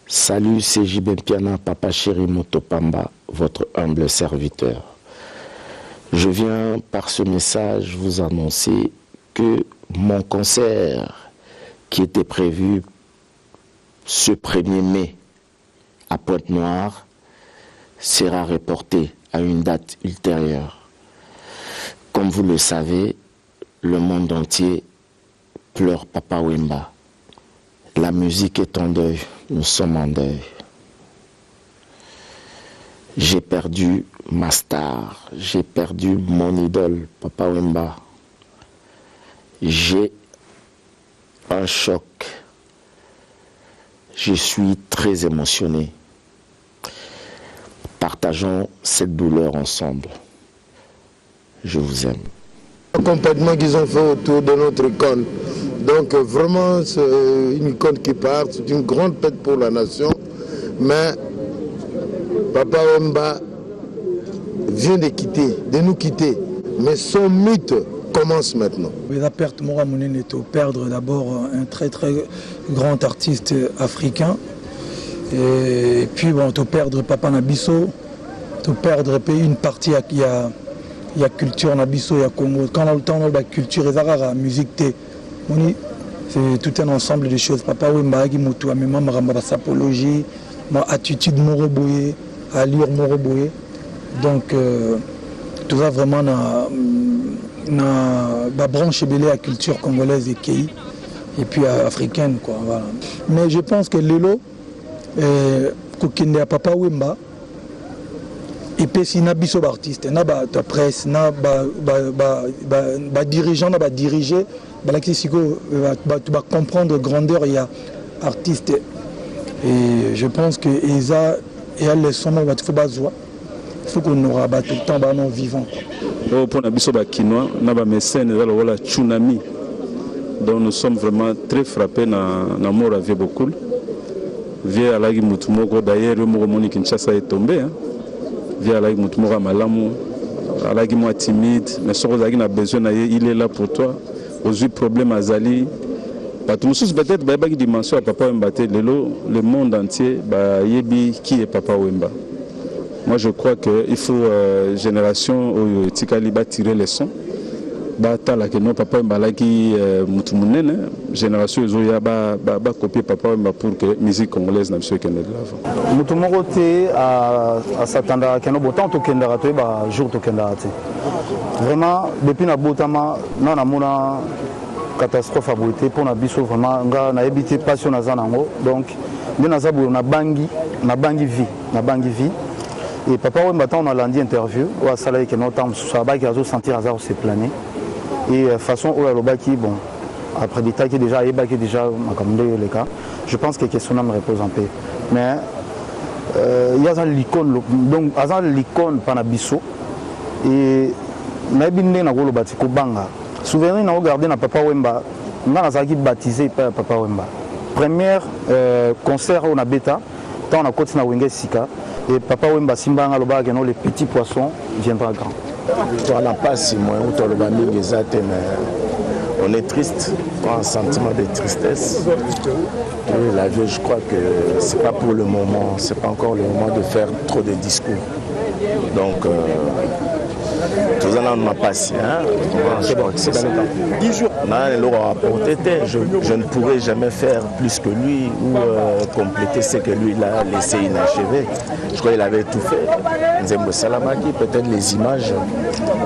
Salut, c'est JB Piana, Papa Chéri Motopamba, votre humble serviteur. Je viens par ce message vous annoncer que mon concert qui était prévu ce 1er mai à Pointe-Noire sera reporté à une date ultérieure. Comme vous le savez, le monde entier pleure Papa Wemba. La musique est en deuil, nous sommes en deuil. J'ai perdu ma star, j'ai perdu mon idole, Papa Wemba. J'ai un choc. Je suis très émotionné. Partageons cette douleur ensemble. Je vous aime. L'accompagnement qu'ils ont fait autour de notre icône. Donc vraiment, c'est une icône qui part, c'est une grande perte pour la nation. Mais Papa Wemba vient de nous quitter. Mais son mythe commence maintenant. La perte Mora Mounine est perdre d'abord un très grand artiste africain. Et puis bon, te perdre Papa Nabiso, te perdre une partie il y a culture Nabiso, il y a Congo. Quand on a le temps, la culture est rare, la musique c'est tout un ensemble de choses. Papa Wemba qui moto même ma sapologie, ma attitude moroboué, allure moroboué. Donc tout ça vraiment na branche belé à culture congolaise et pays et puis africaine quoi, voilà. Mais je pense que lelo kokende à Papa Wemba et puis si na biso artiste na ba presse na ba dirigeant na ba diriger ba qui siko ba comprendre grandeur il y a artiste et je pense que Eza et elle les sont va faut bazwa il faut qu'on aura tout le temps non vivant. Pour la biso bakinois na ba mécène la tsunami donc nous sommes vraiment très frappés na mort à Vieux-Bokul. Vieux alagi mutumoko d'ailleurs le Moromoni Kinshasa est tombé hein. Vieux alagi mutumoko malamu alagi moi timide mais ce que a besoin il est là pour toi aux problèmes azali peut-être ba qui dimension à Papa Wemba le monde entier ba yebi qui est Papa Wemba. Moi je crois qu'il faut génération où Tikali va tirer les sons. Batala que non Papa Wemba qui mutumunene génération Zoya ba copier Papa Wemba pour que musique congolaise n'a pas qu'elle est de l'avant. Mutumongo te à s'attendre que no botan to kendara to ba jour to kendara te. Vraiment depuis na botama na mona catastrophe abouté pour na biso vraiment nga na habité passion na zanango donc bien na zabu na bangi vie. Et Papa Wemba on a lundi interview ou à salaire que notre temps ça va qui a sentir hasard se planer et façon où la qui bon après détail qui déjà comme les cas je pense que son âme repose en paix mais il y a l'icône donc azan l'icône panabiso et na binde na golo batiko banga souvenir na regarder na Papa Wemba na za qui baptisé par Papa Wemba première concert on a bêta tant on a continué na wenge sika. Et Papa Wemba Simbanga Loba que les petits poissons viendra grand. Toi la passe moi on le bambi exact mais on est triste, un sentiment de tristesse. Et la vie je crois que c'est pas pour le moment, c'est pas encore le moment de faire trop de discours. Donc tout ça on m'a passé hein. Je crois que c'est ça. 10 jours. Je ne pourrais jamais faire plus que lui ou compléter ce que lui il a laissé inachevé. Je crois qu'il avait tout fait. Nzembo Salamaki, peut-être les images,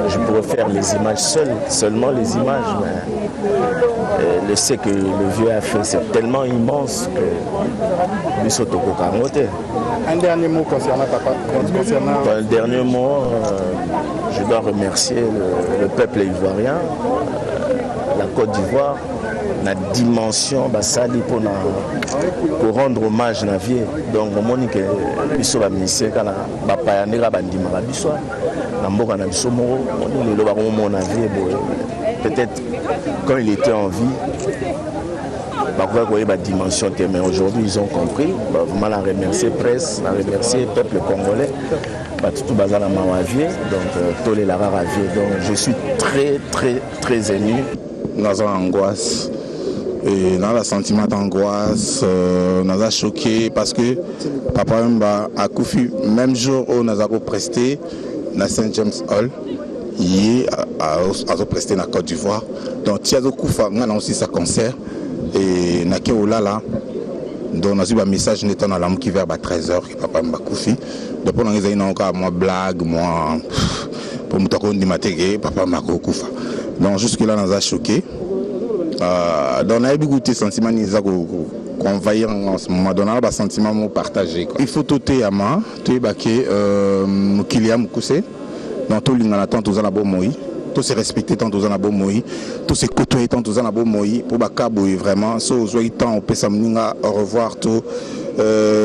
je pourrais faire les images seulement les images. Mais le ce que le vieux a fait, c'est tellement immense que lui s'autoko kamote. Un dernier mot concernant Papa. Le dernier mot, je dois remercier le peuple ivoirien, la Côte d'Ivoire, la dimension basali pour rendre hommage à vie. Donc, on dit que biso ba ministère kana ba payanera bandima ba biso na mboka na biso moko on dit le ba mon avis peut-être quand il était en vie la dimension mais aujourd'hui ils ont compris. Vraiment la remercier presse, la remercier peuple congolais, tout bazar ma vie, donc tous les donc je suis très ému. Nous avons angoisse Et dans le sentiment d'angoisse, on a choqué parce que Papa Wemba a Koufi, même jour où on a presté dans Saint James Hall, il a presté dans la Côte d'Ivoire. Donc, Tiazo Koufa, on a aussi sa concert. Et Nake Olala, donc on a eu un message netant dans l'âme qui vers 13h, que Papa Wemba Koufi. Donc, on a eu une blague, moi, pour me dire Papa Wemba Koufa. Donc, jusque-là, on a choqué. Donc on a eu beaucoup de sentiments qu'on envahit en ce moment. Donc on a des sentiments partagés. Il faut tout téama, tout ébaquer, Kylian Moukousé, dans tout l'ingana tant tous en a beau moi, tout se respecter tant tous en a beau moi, tout se côtoyer tant tous en a beau moi, pour bakabouiller vraiment. So soit temps on peut s'amener au revoir tout.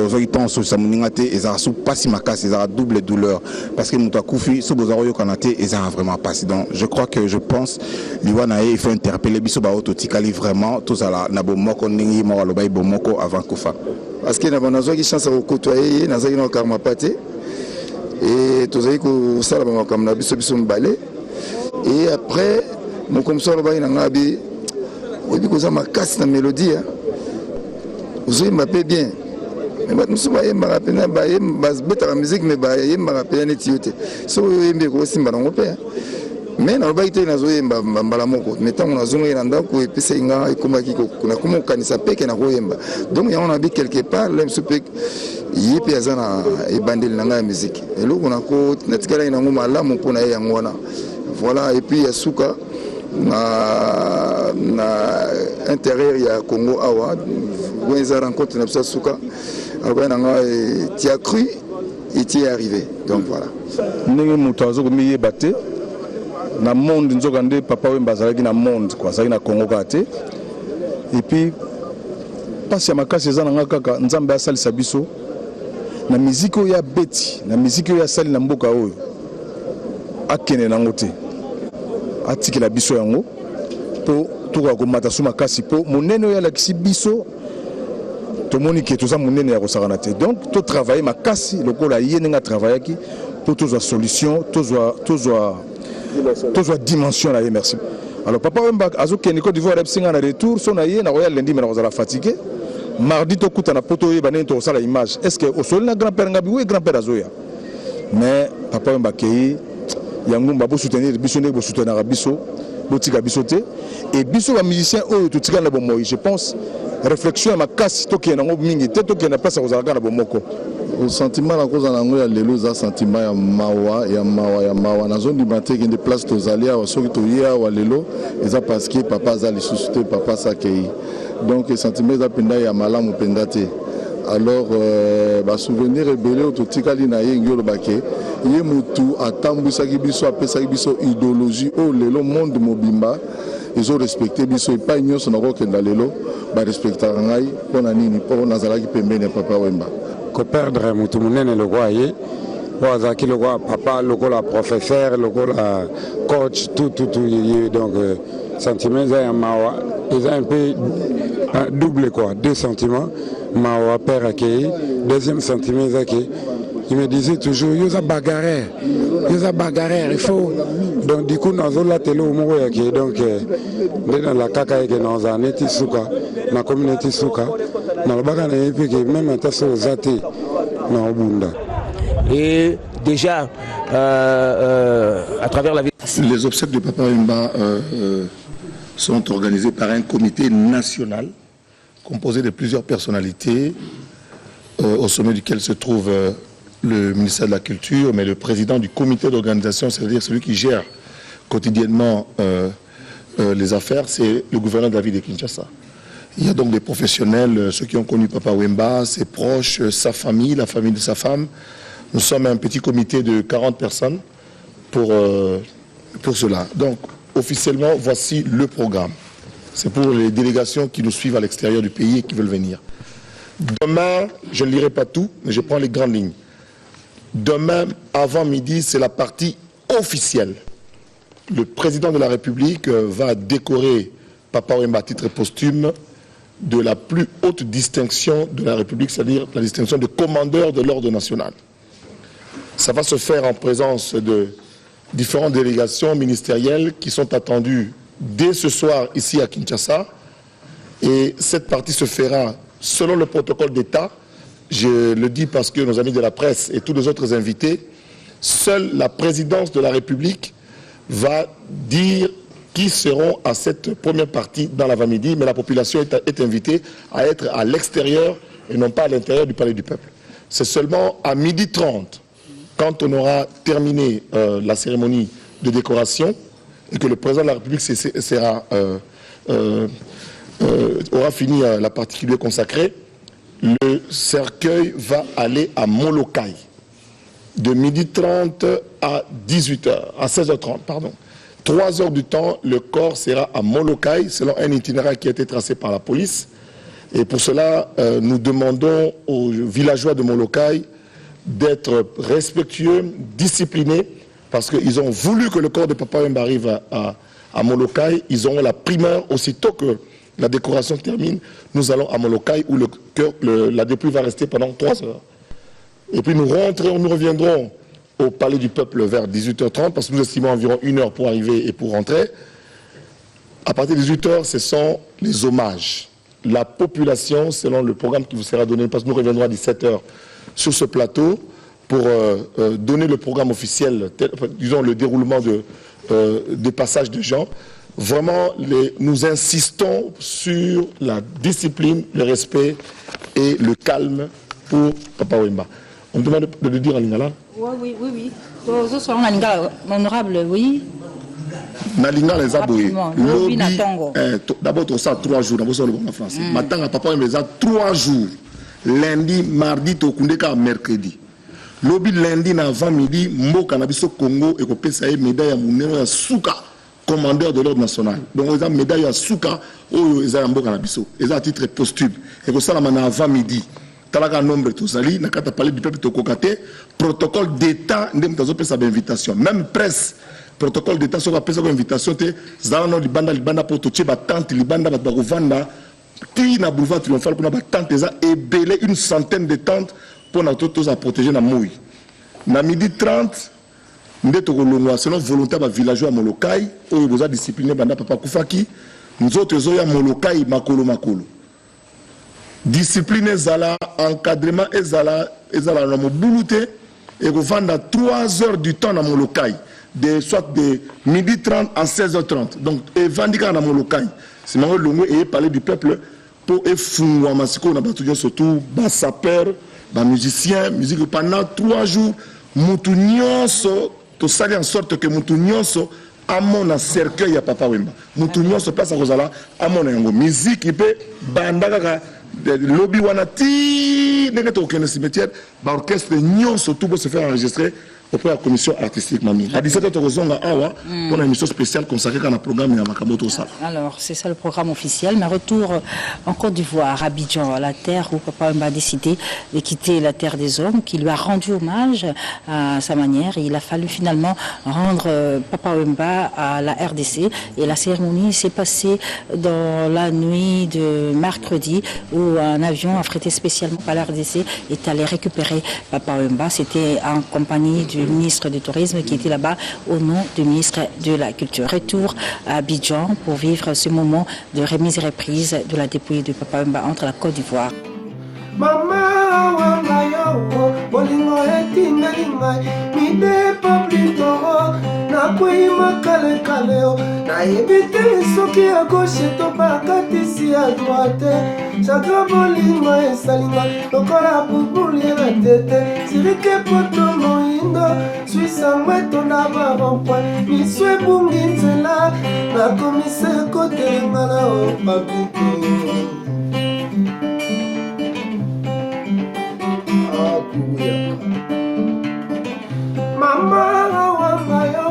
Soit temps sur s'amener et ça sous pas si ma casse, ça double douleur parce que muta koufi sous bozaroyo kanate et ça a vraiment passé. Donc je crois que je pense Liwanae il faut interpeller biso ba autotikali vraiment tout ça là na bomoko ningi mo alobai bomoko avant kufa parce que na banazo qui chance à côtoyer na zaki na karma paté et tout ça ko sala ba comme na biso biso mbalé et après mon comme ça ba ina ngabi obi ko za ma casse na mélodie vous m'appelez bien. Mais je suis la musique, mais je suis la musique. So yembe ko simba na ngope. Mais na baite na zo yemba mbala moko. Mais tant on a zonga yanda ko epese nga ikomaki ko na komo kanisa peke na ko yemba. Donc ya on a bi quelque part le msupe yepe azana e bandel na nga musique. Et lo na ko na tikala ina ngoma la mo pona ya ngona. Voilà et puis ya suka na intérieur ya Congo awa. When ils rencontrent na suka tu as cru et tu es arrivé. Donc voilà. Ndenge muto azokomi yeba te na monde nzokande Papa Wemba azalaki na monde quoi, azalaki na Congo kate. Et puis pasi ya makasi eza nanga kaka Nzambe asalisa biso na musique oyo ya beti, na musique oyo ya sali na mboka oyo akene nango te. Atikela biso yango po toka komata suma kasi po monene oyo alakisi biso Monique tout ça mon nez donc tout travailler ma casse le coup là yenga travailler pour toute solution toute dimension là merci alors Papa Wemba azoke Côte d'Ivoire repsinga na retour son aye na royal lundi mais na kozala fatigué mardi to kuta na poto ye banen to sala image est-ce que au sol na grand-père ngabi ou grand-père azoya mais Papa Wemba kei yangumba bo soutenir biso ne bo soutenir biso botika biso te et biso ba musicien oyo to tika na bo moi je pense réflexion à ma casse to qui na ngo mingi te to qui na place kozala kana bomoko au sentiment na koza nango ya lelo za sentiment ya mawa na zone du matin qui de place to zalia wa soki to ya wa lelo eza parce que papa za li suscité papa sakei donc sentiment za penda ya malamu penda te alors ba souvenir rebelle au totikali na ye ngolo bake ye mutu atambusaki biso apesaki biso idéologie au lelo monde mobimba ils ont respecté biso et pas nyonso na kokenda lelo ba respecter ngai pona nini po nazalaki pembeni Papa Wemba ko perdre mutu munene le roi ye wazaki le roi papa le roi professeur le roi coach tout donc sentiment ça mawa ils un peu double quoi deux sentiments mawa père accueilli deuxième sentiment ça qui il me disait toujours yoza bagarre il faut donc du coup nous la télé au moko yaki donc dans la kaka yake dans aneti suka na communauté suka na baka na yepi que même ataso zate na obunda et déjà à travers la vie les obsèques de Papa Wemba sont organisées par un comité national composé de plusieurs personnalités au sommet duquel se trouve le ministère de la Culture, mais le président du comité d'organisation, c'est-à-dire celui qui gère quotidiennement les affaires, c'est le gouverneur de la ville de Kinshasa. Il y a donc des professionnels, ceux qui ont connu Papa Wemba, ses proches, sa famille, la famille de sa femme. Nous sommes un petit comité de 40 personnes pour cela. Donc, officiellement, voici le programme. C'est pour les délégations qui nous suivent à l'extérieur du pays et qui veulent venir. Demain, je ne lirai pas tout, mais je prends les grandes lignes. Demain, avant midi, c'est la partie officielle. Le président de la République va décorer Papa Wemba à titre posthume de la plus haute distinction de la République, c'est-à-dire la distinction de commandeur de l'ordre national. Ça va se faire en présence de différentes délégations ministérielles qui sont attendues dès ce soir ici à Kinshasa Et cette partie se fera selon le protocole d'État. Je le dis parce que nos amis de la presse et tous les autres invités, seule la présidence de la République va dire qui seront à cette première partie dans l'avant-midi, mais la population est invitée à être à l'extérieur et non pas à l'intérieur du Palais du Peuple. C'est seulement à 12h30, quand on aura terminé la cérémonie de décoration et que le président de la République aura fini la partie qui lui est consacrée, le cercueil va aller à Molokai de 12h30 à 16h30, pardon. 3 heures du temps, le corps sera à Molokai, selon un itinéraire qui a été tracé par la police. Et pour cela, nous demandons aux villageois de Molokai d'être respectueux, disciplinés, parce qu'ils ont voulu que le corps de Papa Wemba arrive à Molokai. Ils auront la primeur aussitôt que la décoration termine. Nous allons à Molokai où la dépouille va rester pendant 3 heures. Et puis nous reviendrons au Palais du Peuple vers 18h30, parce que nous estimons environ 1 heure pour arriver et pour rentrer. À partir de 18h, ce sont les hommages. La population, selon le programme qui vous sera donné, parce que nous reviendrons à 17h sur ce plateau, pour donner le programme officiel, disons le déroulement des passages de gens. Vraiment, nous insistons sur la discipline, le respect et le calme pour Papa Wemba. On me demande de le dire en lingala. Oui. Ce soir, en lingala, honorable, oui. Na lingala les aboués. Lobby d'abord tout ça 3 jours. D'abord ça le bon en français. Maintenant Papa Wemba les a 3 jours. Lundi, mardi, tokundeka mercredi. Lobby lundi na avant midi, mboka na biso Congo et ko pesa médaille ya munene ya suka. Commandeur de l'ordre national. Donc, ils ont une médaille à Souka, où ils ont un bon à ils ont un titre posthume. Et que ça, là, avant midi, talaka nombre tout ça, n'a qu'à parler du peuple Tokokate, protocole d'État, n'a pas sa invitation. Même presse, protocole d'État, sur la presse invitation, zalano libanda pour toucher ba tante libanda ba barovanda, qui na boulevard triomphal pour na ba tante et belé une centaine de tentes pour na tous à protéger na mouille. Na midi 30. Selon volonté de villageois à Molokai, où ils ont discipliné Banda Papa Koufaki, nous autres, ils ont Molokai, Makolo. Discipline Zala, encadrement Zala, dans mon boulouté, et vous vendez à 3 heures du temps dans Molokai, soit de 12h30 à 16h30. Donc, et Vandika dans Molokai, c'est maintenant le et parler du peuple pour effondrer Masiko, on a battu surtout, bas sapeur, bas musicien, musique pendant 3 jours, Moutounion, tout ça en sorte que Moutounion à mon cercueil à Papa Wemba. Moutounion se passe à Rosala, à mon musique, il peut bandaka lobby wanati, n'est-ce aucun cimetière, l'orchestre Nyon surtout pour se faire enregistrer auprès de la commission artistique Mami. À 17h, pour une émission spéciale consacrée à un programme à Makamoto Sala. Alors, c'est ça le programme officiel. Mais retour en Côte d'Ivoire, à Abidjan, la terre où Papa Wemba a décidé de quitter la terre des hommes, qui lui a rendu hommage à sa manière. Et il a fallu finalement rendre Papa Wemba à la RDC. Et la cérémonie s'est passée dans la nuit de mercredi, où un avion affrété spécialement par la RDC est allé récupérer Papa Wemba. C'était en compagnie du ministre du Tourisme qui était là-bas au nom du ministre de la Culture. Retour à Abidjan pour vivre ce moment de remise et reprise de la dépouille de Papa Wemba entre la Côte d'Ivoire. Chaque bolingo esalinga lokola bubuli na tete sirike poto moindo suisangwe tonda babokwa miso ebungi nzela nakomise kotelenga na opapiko mama wanga yo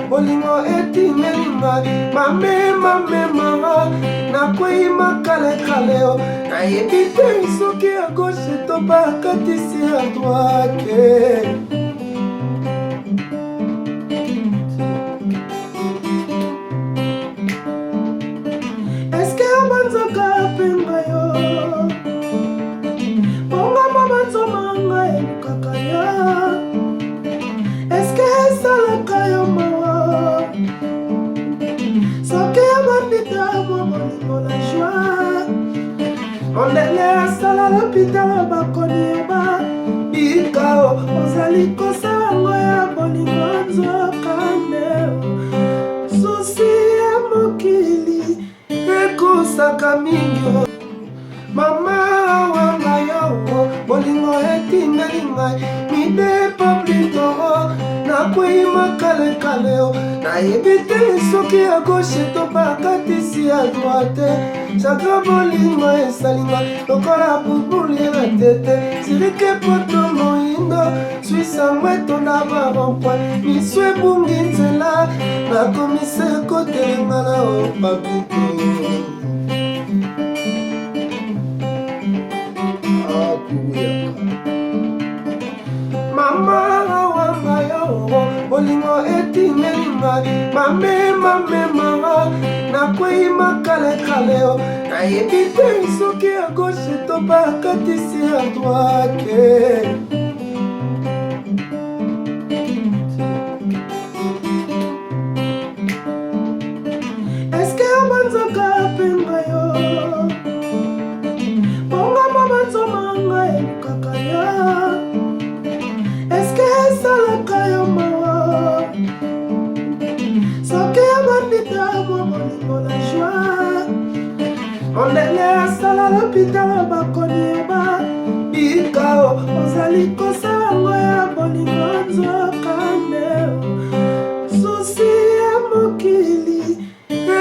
bolingo etingelinga mame mama nakwei makale kaleo nayebi te soki ya gauche to bakatisi ya droite eske abanzaka pemba yo bongama banzomanga elukaka yo eske esalaka yo mawa soki abandita bomolingo na joi l'hôpital bakonieba bikao ozali kosango ya bolingo nzokande susi ya mokili ekosaka mingi mama wanga yo bolingo etindeli ngai midepo plitoro nakweyima kalekaleo nayebi te soki ya gauche to bakatisi ya droite chaka bolingo esalinga lokola bubuli na tete sirike poto moindo swisango etonda baronkwa miso ebungi nzela nakomise kotelenga na opapito mama wanga yo bolingo etingeli ngai mama nakweyima kalekaleo nayebi te soki ya gauche to bakatisi ya droite eske obanzaka pemba yo bongama banzomanga elukaka yo eske esalaka yo mawa soki abandita mwa bolingo na joi mondele asala l'hôpital bakonieba bikao ozali kosango ya bolingo nzokande susi ya mokili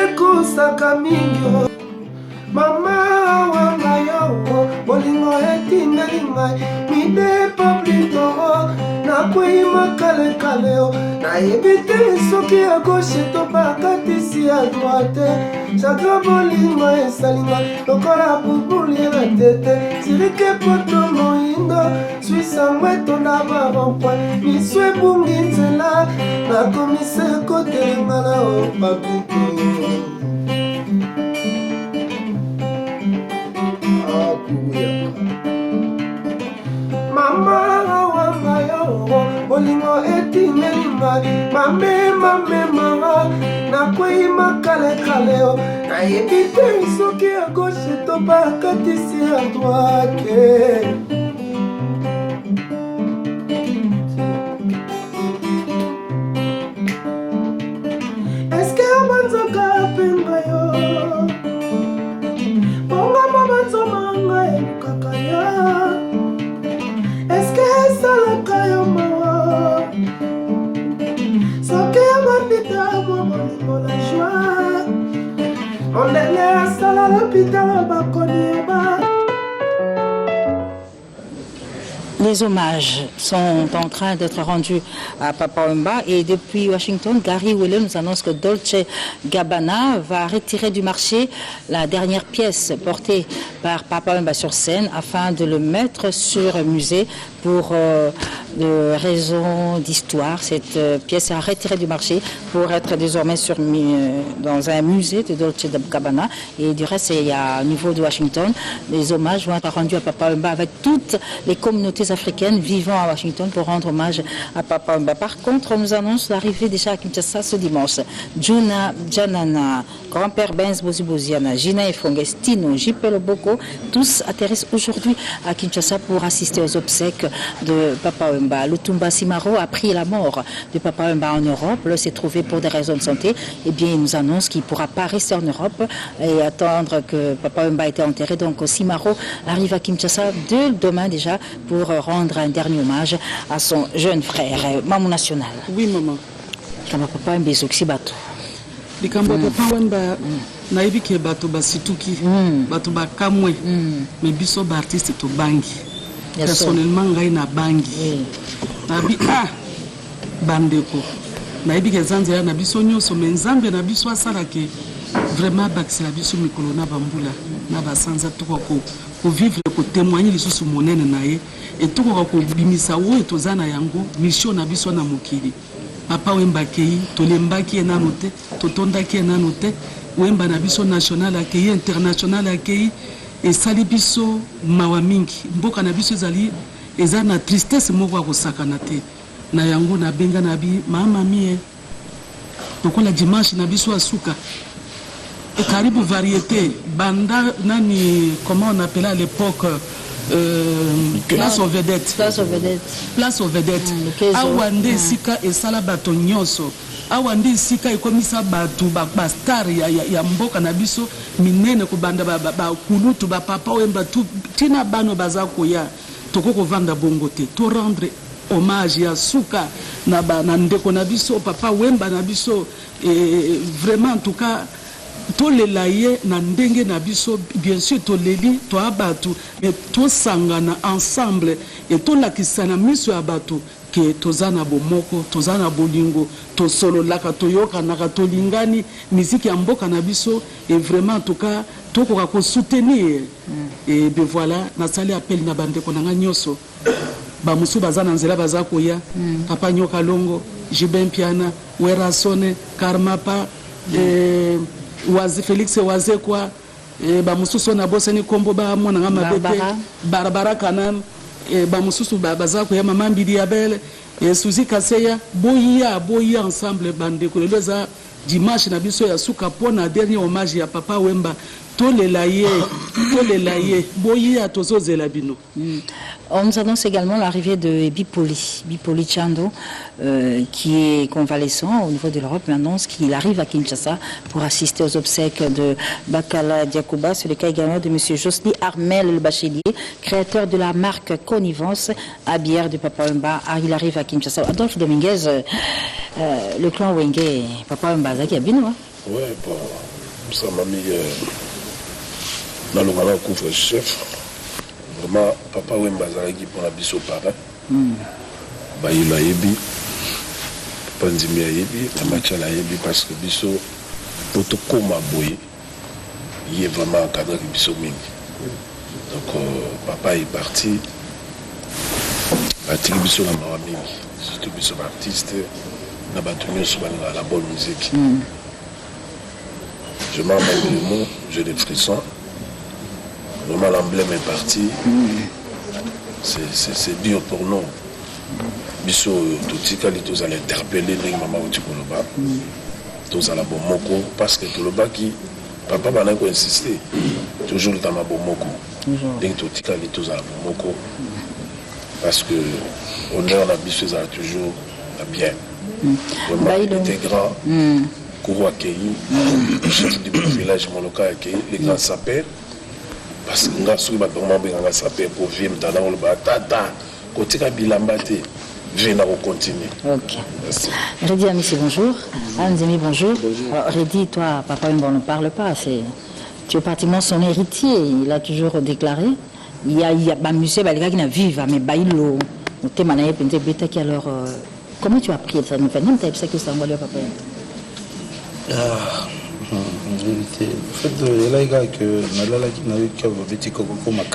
ekosaka mingi mama wanga yo bolingo etindeli ngai midepo plitoro nakweyima kalekaleo nayebi te soki ya gauche to bakatisi ya droite chaka bolingo esalinga lokola bubuli na tete sirike poto moindo swisango etonda baronkwa miso ebungi nzela nakomise kotelenga na opapito mama wanga yo bolingo etingeli ngai mama nakweyima kalekaleo nayebi te soki ya gauche to bakatisi ya droite eske obanzaka pemba yo bongama banzomanga elukaka yo eske esalaka yo mawa soki abandita mwa bolingo na joi mondele asala l'hôpital bakonieba. Les hommages sont en train d'être rendus à Papa Wemba et depuis Washington, Gary Wheeler nous annonce que Dolce Gabbana va retirer du marché la dernière pièce portée par Papa Wemba sur scène afin de le mettre sur musée pour de raisons d'histoire. Cette pièce sera retirée du marché pour être désormais dans un musée de Dolce Gabbana. Et du reste, il y a au niveau de Washington, les hommages vont être rendus à Papa Wemba avec toutes les communautés africaines vivant à Washington pour rendre hommage à Papa Wemba. Par contre, on nous annonce l'arrivée déjà à Kinshasa ce dimanche. Juna Janana, grand-père Benz Boziboziana, Gina Efongestino, J.P. Loboko, tous atterrissent aujourd'hui à Kinshasa pour assister aux obsèques de Papa Wemba. Lutumba Simaro a pris la mort de Papa Wemba en Europe. Là, s'est trouvé pour des raisons de santé. Eh bien, il nous annonce qu'il ne pourra pas rester en Europe et attendre que Papa Wemba ait été enterré. Donc, Simaro arrive à Kinshasa demain déjà pour rendre un dernier hommage à son jeune frère, Mamou National. Oui, maman. Kama Papa Wemba ezoksi bato. Likambo Papa Wemba nayebi ke bato basituki, bato bakamwe, mais biso ba artiste to bangi. Personnellement ngai na bangi. Nabi bandeko. Nayebi ke zanzela na biso nyoso mais nzambe na biso asala ke vraiment bakisela biso mikolo na bambula na basanza to ko vivre ko témoigner lisusu monene na ye et to ko bimisa wo etozana yango mission na biso na mokili. Papa Wemba kei tolembaki enano te totondaki enano te Wemba na biso national akei international akei esali biso mawa mingi mboka na biso ezali eza na tristesse moko ya kosakana te na yango na benga na bi mama mie tokola dimanche na biso asuka et karibu variété banda nani comment on appelait à l'époque place aux vedettes. Place aux vedettes. Awa nde sika esala bato nyonso. Awa nde sika ekomisa bato ba star ya mboka na biso minene kubanda ba kulutu ba papa wemba tu tina bano baza koya tokoko vanda bongo te to rendre hommage ya suka na ndeko na biso papa wemba na biso vraiment en tout cas tolela ye na ndenge na biso bien sûr toleli to abatu mais to sangana ensemble et to lakisa na miso ya bato ke tozana bomoko tozana bolingo to solo laka toyoka na katolingani musique ya mboka na biso et vraiment en tout cas tokoka ko soutenir et ben voilà na sali appel na bande ko na nyoso ba musu bazana nzela baza koya papa nyoka longo Jibin Piana Werasone Karmapa wazi Felix waze kwa ba mususu na boseni kombo ba mona ngama bete Barbara Kanan ba mususu baza ko ya mama mbidi ya bele Suzy Kaseya boya ensemble bande ko leza dimanche na biso ya suka pona dernier hommage ya papa Wemba tolela ye boya tozozela bino. On nous annonce également l'arrivée de Bipoli Chando, qui est convalescent au niveau de l'Europe, mais annonce qu'il arrive à Kinshasa pour assister aux obsèques de Bakala Diakouba. C'est le cas également de M. Josly Armel Le Bachelier, créateur de la marque Connivence à bière de Papa Wemba. Il arrive à Kinshasa. Adolphe Dominguez, le clan Wenge, Papa Wemba, Zaki Abino. Oui, bon, ça m'a mis dans le malin couvre-chef. Vraiment, Papa Wemba Zaragi pour la biso parrain. Baïla Yebi, Papa Nzimia Yebi, Tamachala Yebi, parce que biso, Potokoma Boye, il est vraiment encadré avec biso Mingi. Donc, Papa est parti, Batiri biso la Mawa Mingi, surtout biso artiste, n'a pas tenu sur la bonne musique. Je m'en rappelle le mot, j'ai des frissons. Vraiment, l'emblème est parti. C'est dur pour nous. Biso, tout tous allons interpeller les mamans au Tikoloba. Tous à la Bomoko. Parce que Toloba qui, papa m'a insisté. Toujours dans ma Bomoko. Donc, tous à la Bomoko. Parce que honneur la biso, ça a toujours bien. Vraiment, il était grand. Kourou accueilli. Le chef du village Moloka accueilli. Les grands sapeurs. Parce que nous avons fait pour vivre dans le tata, côté Bilambate, venez continuer. Ok. Merci. Reddy Amissi, bonjour. Anzemi, bonjour. Reddy, toi, Papa Wemba, on ne parle pas. Tu es pratiquement son héritier. Il a toujours déclaré. Il y a un musée qui n'a vive, mais Baïlo, alors, comment tu as appris ça? En fait, que ça envoie Papa Wemba. En fait, il y a des que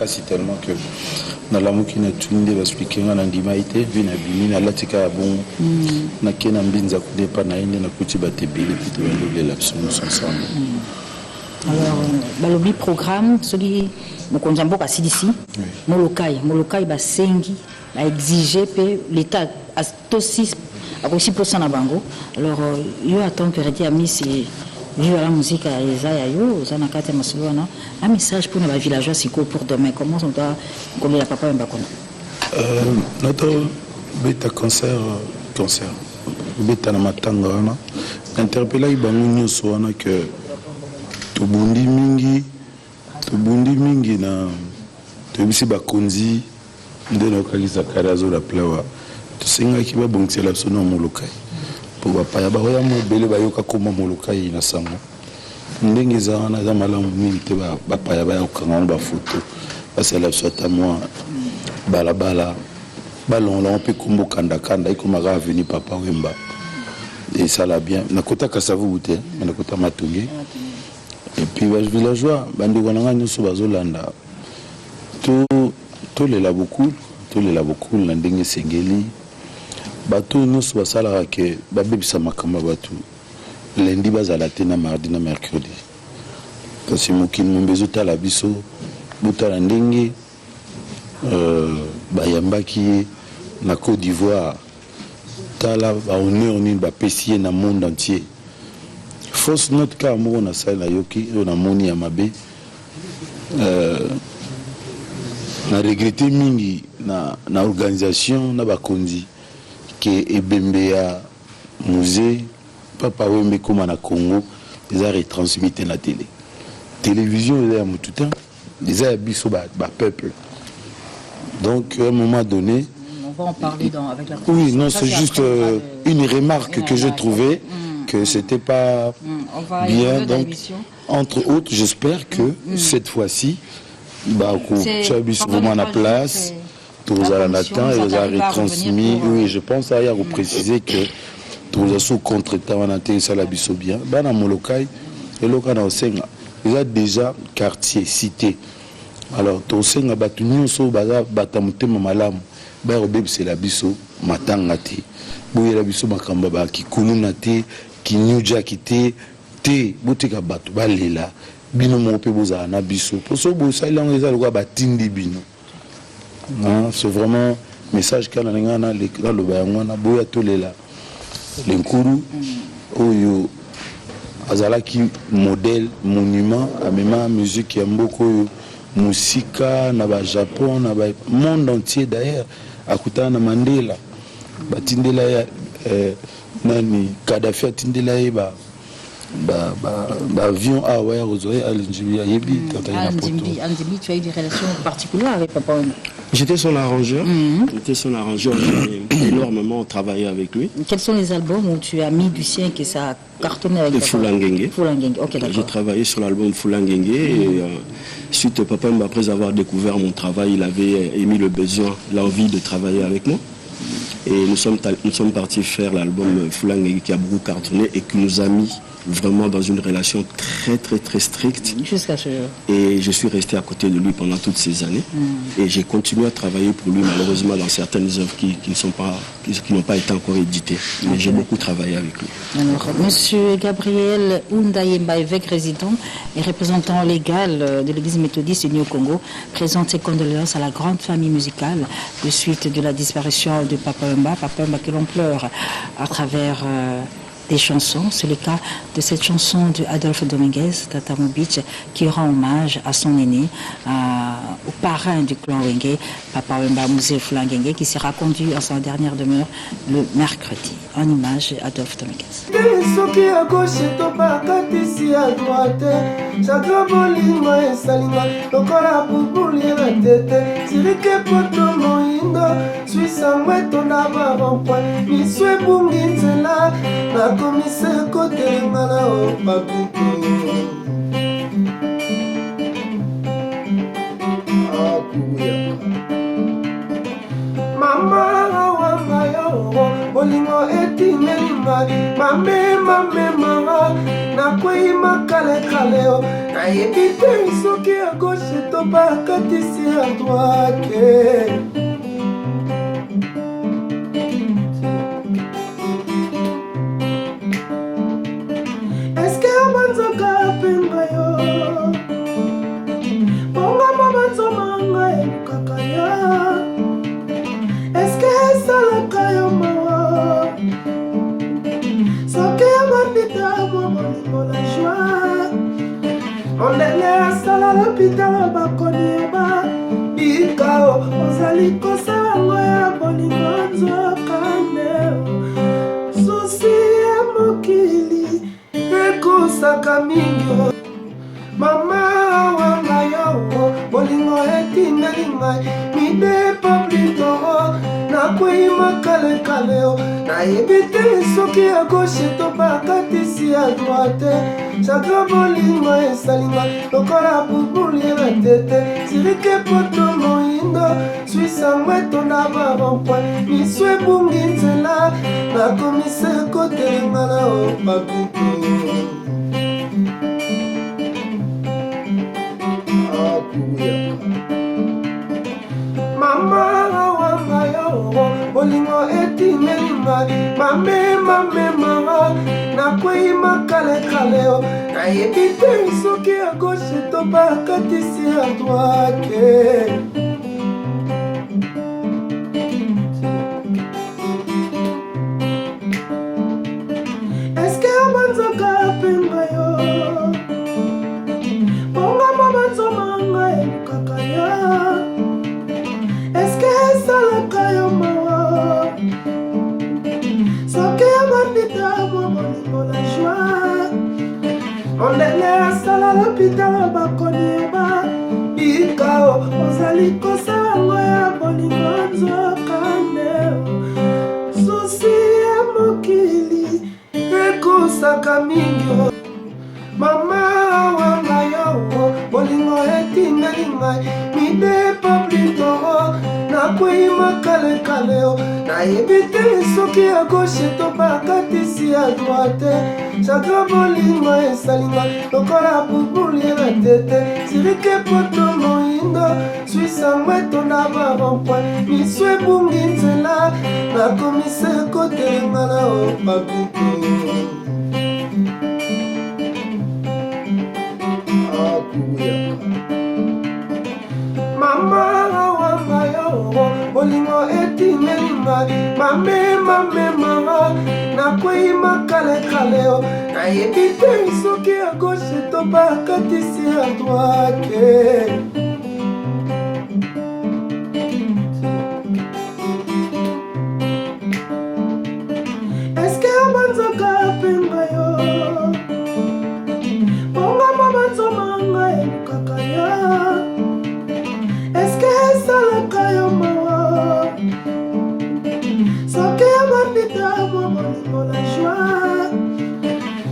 je suis tellement que na la muki na tunde expliquer na ndimaite vina bimina latika bon na kena mbinza kudepa na ende na kuti batebele plutôt le lapsus ensemble. Alors balobi programme celui mokonjambo ka CDC molokai ba sengi ba exiger pe l'état à 6% na bango. Alors yo attend que Reddy Amissi vive la musique à Isaiah Yo, Zanakate Masolona, un message pour nos villageois pour demain. Comment on doit coller la Papa Wemba? Notre bêta concert, bêta na matanga wana, interpella ibango nyonso wana que tobundi mingi na tobisi bakonzi nde na okakisa karazo la plawa. Tosenga ki ba bongtsela biso na molokai. Bapaya baoya mobele bayoka koma molokai na sango ndenge ezana za malamu mingi te bapaya bayokanga na bafoto basala biso ata mwa balabala balongola mpe kombo kanda ekomaka aveni Papa Wemba esala bien nakotaka savubu te nakota matonge et puis bavillageois bandeko na ngai nyonso bazolanda tolela beaucoup na ndenge esengeli bato nyonso basalaka ke babebisa makambo bato lundi bazala te na mardi na mercredi kasi mokili mombe ezotala biso botala ndenge bayambaki ye na Côte d'Ivoire tala bahonneur nini bapesi ye na monde entier fausse note ka moko nasali na yoki oyo namoni ya mabe na regretté mingi na organisation na bakonzi que ebembe ya musée Papa Wemba comme na Congo ils ont retransmis na la télévision il y a tout temps ils ont biso ba peuple donc à un moment donné on va en parler avec la oui non c'est juste une remarque que je trouvais que c'était pas bien donc entre autres j'espère que cette fois-ci bah vraiment à la place tous à Nathan et ils ont retransmis oui je pense à y préciser que tous sous contre-temps on a été ça la biso bien bana molokai et lokana osenga ils ont déjà quartier cité alors to senga batu nyonso baza batamutema malamu ba robeb c'est la biso matanga te boye la biso makamba ba kikununa te kinyuja kite te botika batu balela bino mo pe boza na biso poso bo ça il a le batindi bino c'est vraiment message kana ngana le bayangwana boya tolela l'enkuru oyo azalaki modèle monument amema musique ya mboko musika na ba Japon na ba monde entier d'ailleurs akutana na Mandela batindela ya nani Kadhafi atindela ba avion à ouais Rosalie Alinjibi yebi Anzimbi tu as eu des relations particulières avec Papa Wemba? J'étais son arrangeur. J'ai énormément travaillé avec lui. Quels sont les albums où tu as mis du sien que ça a cartonné avec Papa Fulangenge. Ok, d'accord. J'ai travaillé sur l'album Fulangenge et suite Papa Wemba, après avoir découvert mon travail, il avait émis le besoin, l'envie de travailler avec moi. Et nous sommes partis faire l'album Fulangenge qui a beaucoup cartonné et qui nous a mis vraiment dans une relation très très très stricte. Jusqu'à ce jour. Et je suis resté à côté de lui pendant toutes ces années. Et j'ai continué à travailler pour lui, malheureusement, dans certaines œuvres qui n'ont pas été encore éditées. Mais j'ai beaucoup travaillé avec lui. Alors, Monsieur Gabriel Oundayemba, évêque résident et représentant légal de l'Église méthodiste du Congo, présente ses condoléances à la grande famille musicale de suite de la disparition de Papa Wemba que l'on pleure à travers des chansons. C'est le cas de cette chanson de Adolphe Dominguez, Tatamo Beach, qui rend hommage à son aîné, au parrain du clan Wenge, Papa Wemba Musée Fulangenge, qui sera conduit à sa dernière demeure le mercredi. En image, Adolphe Dominguez. nakomise kotelenga na opapito akuyaka mama awanga yo bolingo etingeli ngai mamemamemanga nakwei makalekale nayebi te soki ya gauche to bakatisi ya droite l'hôpital bakonieba bikao ozali kosango ya bolingo nzokaneo susi ya mokili ekosaka mingi mama wanga yo bolingo etingeli ngai midepo plitoro nakwei makalekaleo nayebi te soki ya gauche to bakatisi ya droite chaka bolingo esalinga lokola bubuli na tete sirike poto moindo swisango etonda baronkwa miso ebungi nzela nakomise kotelenga na opapito akuyaka mama awanga yo bolingo etingeli ngai mamemamemanga nakwei makalekaleo nayebi te soki ya gauche to bakatisi ya droite eske abanzaka pemba yo bongama banzomanga elukaka ya l'hôpital bakonieba bikao ozali kosango ya bolingo nzokande susi ya mokili ekosaka mingi mama wanga yo bolingo etingeli ngai midepo plitoro nakwei makalekaleo nayebi te soki ya gauche to bakatisi ya droite chaka bolingo esalinga lokola bubuli na tete sirike poto moindo swisangweto na barompoi miso ebungi nzela nakomise kotelenga na opapito mama wanga yo bolingo etingeli ngai mamemamemanga nakwei makalekaleo nayebi te soki ya gauche to bakatisi ya droite eske abanzaka pemba yo bongama banzomanga elukaka yo eske esalaka yo mawa soki abandita bobolingo na joi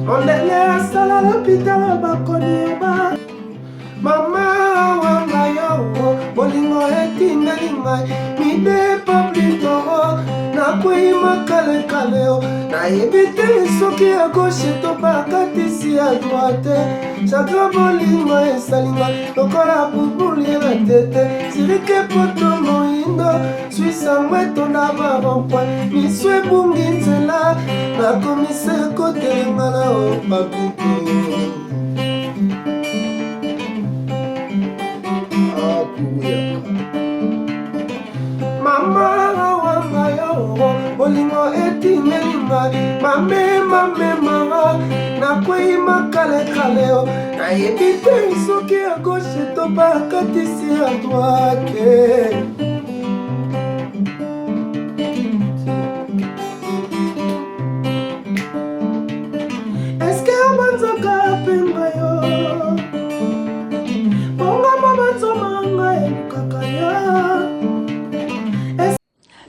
mondele asala l'hôpital bakonieba mama wanga yo bolingo etingeli ngai midepo plitoro nakwei makalekaleo nayebi te soki ya gauche to bakatisi ya droite chaka bolingo esalinga lokola bubuli na tete sirike poto moindo swisangweto na barompoi miso ebungi nzela nakomise kotelenga na opapito mama wanga yo bolingo etingeli ngai mamemamemanga nakwei makalekaleo nayebi te soki ya gauche to bakatisi ya droite eske abanzaka pemba yo bongama banzomanga elukaka yo.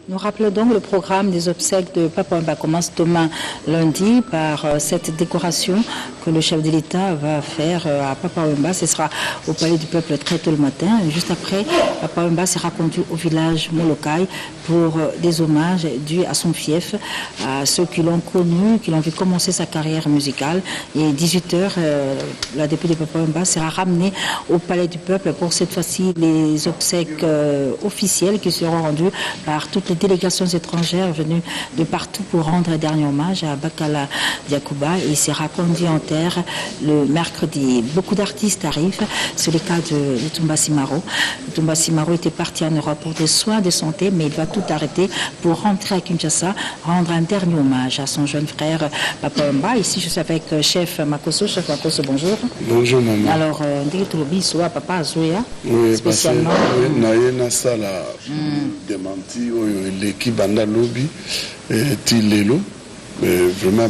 Nous rappelons donc le programme des obsèques de Papa Wemba commence demain lundi par cette décoration que le chef de l'État va faire à Papa Wemba. Ce sera au Palais du Peuple très tôt le matin. Et juste après, Papa Wemba sera conduit au village Molokai pour des hommages dus à son fief, à ceux qui l'ont connu, qui l'ont vu commencer sa carrière musicale. Et 18h, la députée Papa Wemba sera ramenée au Palais du Peuple pour cette fois-ci les obsèques officielles qui seront rendues par toutes les délégations étrangères venues de partout pour rendre un dernier hommage à Bakala Diakouba. Il sera conduit en terre le mercredi. Beaucoup d'artistes arrivent. C'est le cas de Tumba Simaro. Tumba Simaro était parti en Europe pour des soins de santé, mais il va tout arrêter pour rentrer à Kinshasa, rendre un dernier hommage à son jeune frère Papa Wemba. Ici, je suis avec chef Makoso. Chef Makoso, bonjour. Bonjour, maman. Alors, Ndiki Tulobi, soit Papa Azoya, oui, spécialement. Naïna Sala démenti, l'équipe Banda Lobby, Tilelo. Vraiment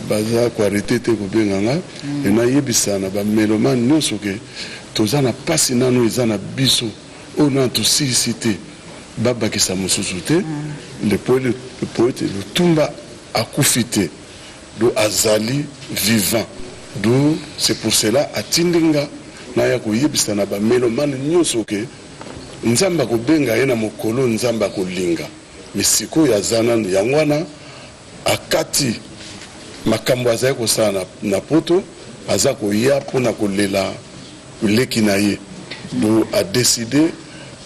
baza ko arrêté te ko benganga et na yebisana ba meloman nyonso ke tozana pasi nano ezana biso ona to cité baba ki sa mosusu te le poète Lutumba akufite do azali vivant do c'est pour cela atindinga na ya ko yebisana ba meloman nyonso ke nzamba ko benga yena mokolo nzamba ko linga misiko ya zana yangwana akati makambo azali kosala na poto aza koya mpona kolela leki na ye do a décidé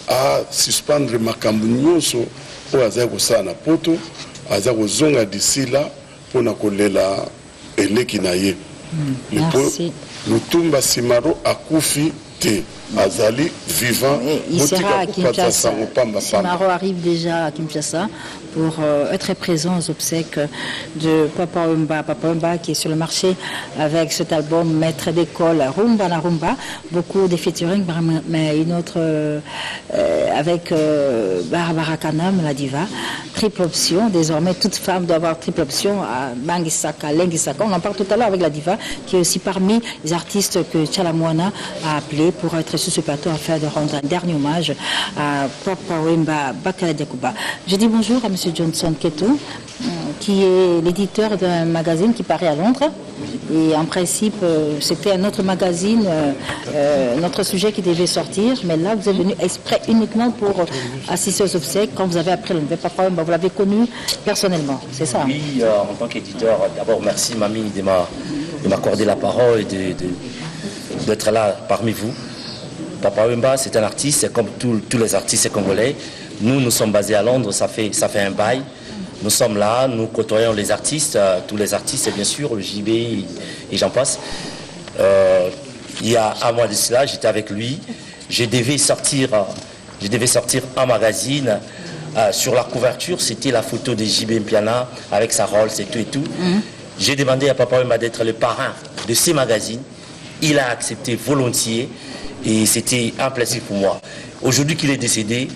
à suspendre makambo nyonso oyo azali kosala na poto aza kozonga d'ici là mpona kolela eleki na ye Lutumba Simaro akufi T. Azali vivant. Il sera à Kinshasa. Simaro arrive déjà à Kinshasa pour être présent aux obsèques de Papa Wemba. Papa Wemba qui est sur le marché avec cet album Maître d'école Rumba na Rumba. Beaucoup de featuring, mais une autre avec Barbara Kanam, la diva. Triple option. Désormais, toute femme doit avoir triple option à Bangisaka, Lengisaka. On en parle tout à l'heure avec la diva qui est aussi parmi les artistes que Tchalamouana a appelé pour être sur ce plateau afin de rendre un dernier hommage à Papa Wemba Bakala Diakouba. Je dis bonjour à M. Johnson Keto, qui est l'éditeur d'un magazine qui paraît à Londres. Et en principe, c'était un autre magazine, notre sujet qui devait sortir. Mais là, vous êtes venu exprès uniquement pour assister aux obsèques quand vous avez appris le Papa Wemba. Vous l'avez connu personnellement, c'est ça? Oui, en tant qu'éditeur, d'abord merci Mamie de m'accorder la parole et d'être là parmi vous. Papa Wemba, c'est un artiste, comme tous les artistes congolais. Nous sommes basés à Londres, ça fait un bail. Nous sommes là, nous côtoyons les artistes, tous les artistes bien sûr, le JB et j'en passe. Il y a un mois de cela, j'étais avec lui. Je devais sortir un magazine. Sur la couverture, c'était la photo de JB Mpiana avec sa Rolls et tout. J'ai demandé à Papa Wemba d'être le parrain de ces magazines. Il a accepté volontiers. Et c'était un plaisir pour moi. Aujourd'hui qu'il est décédé,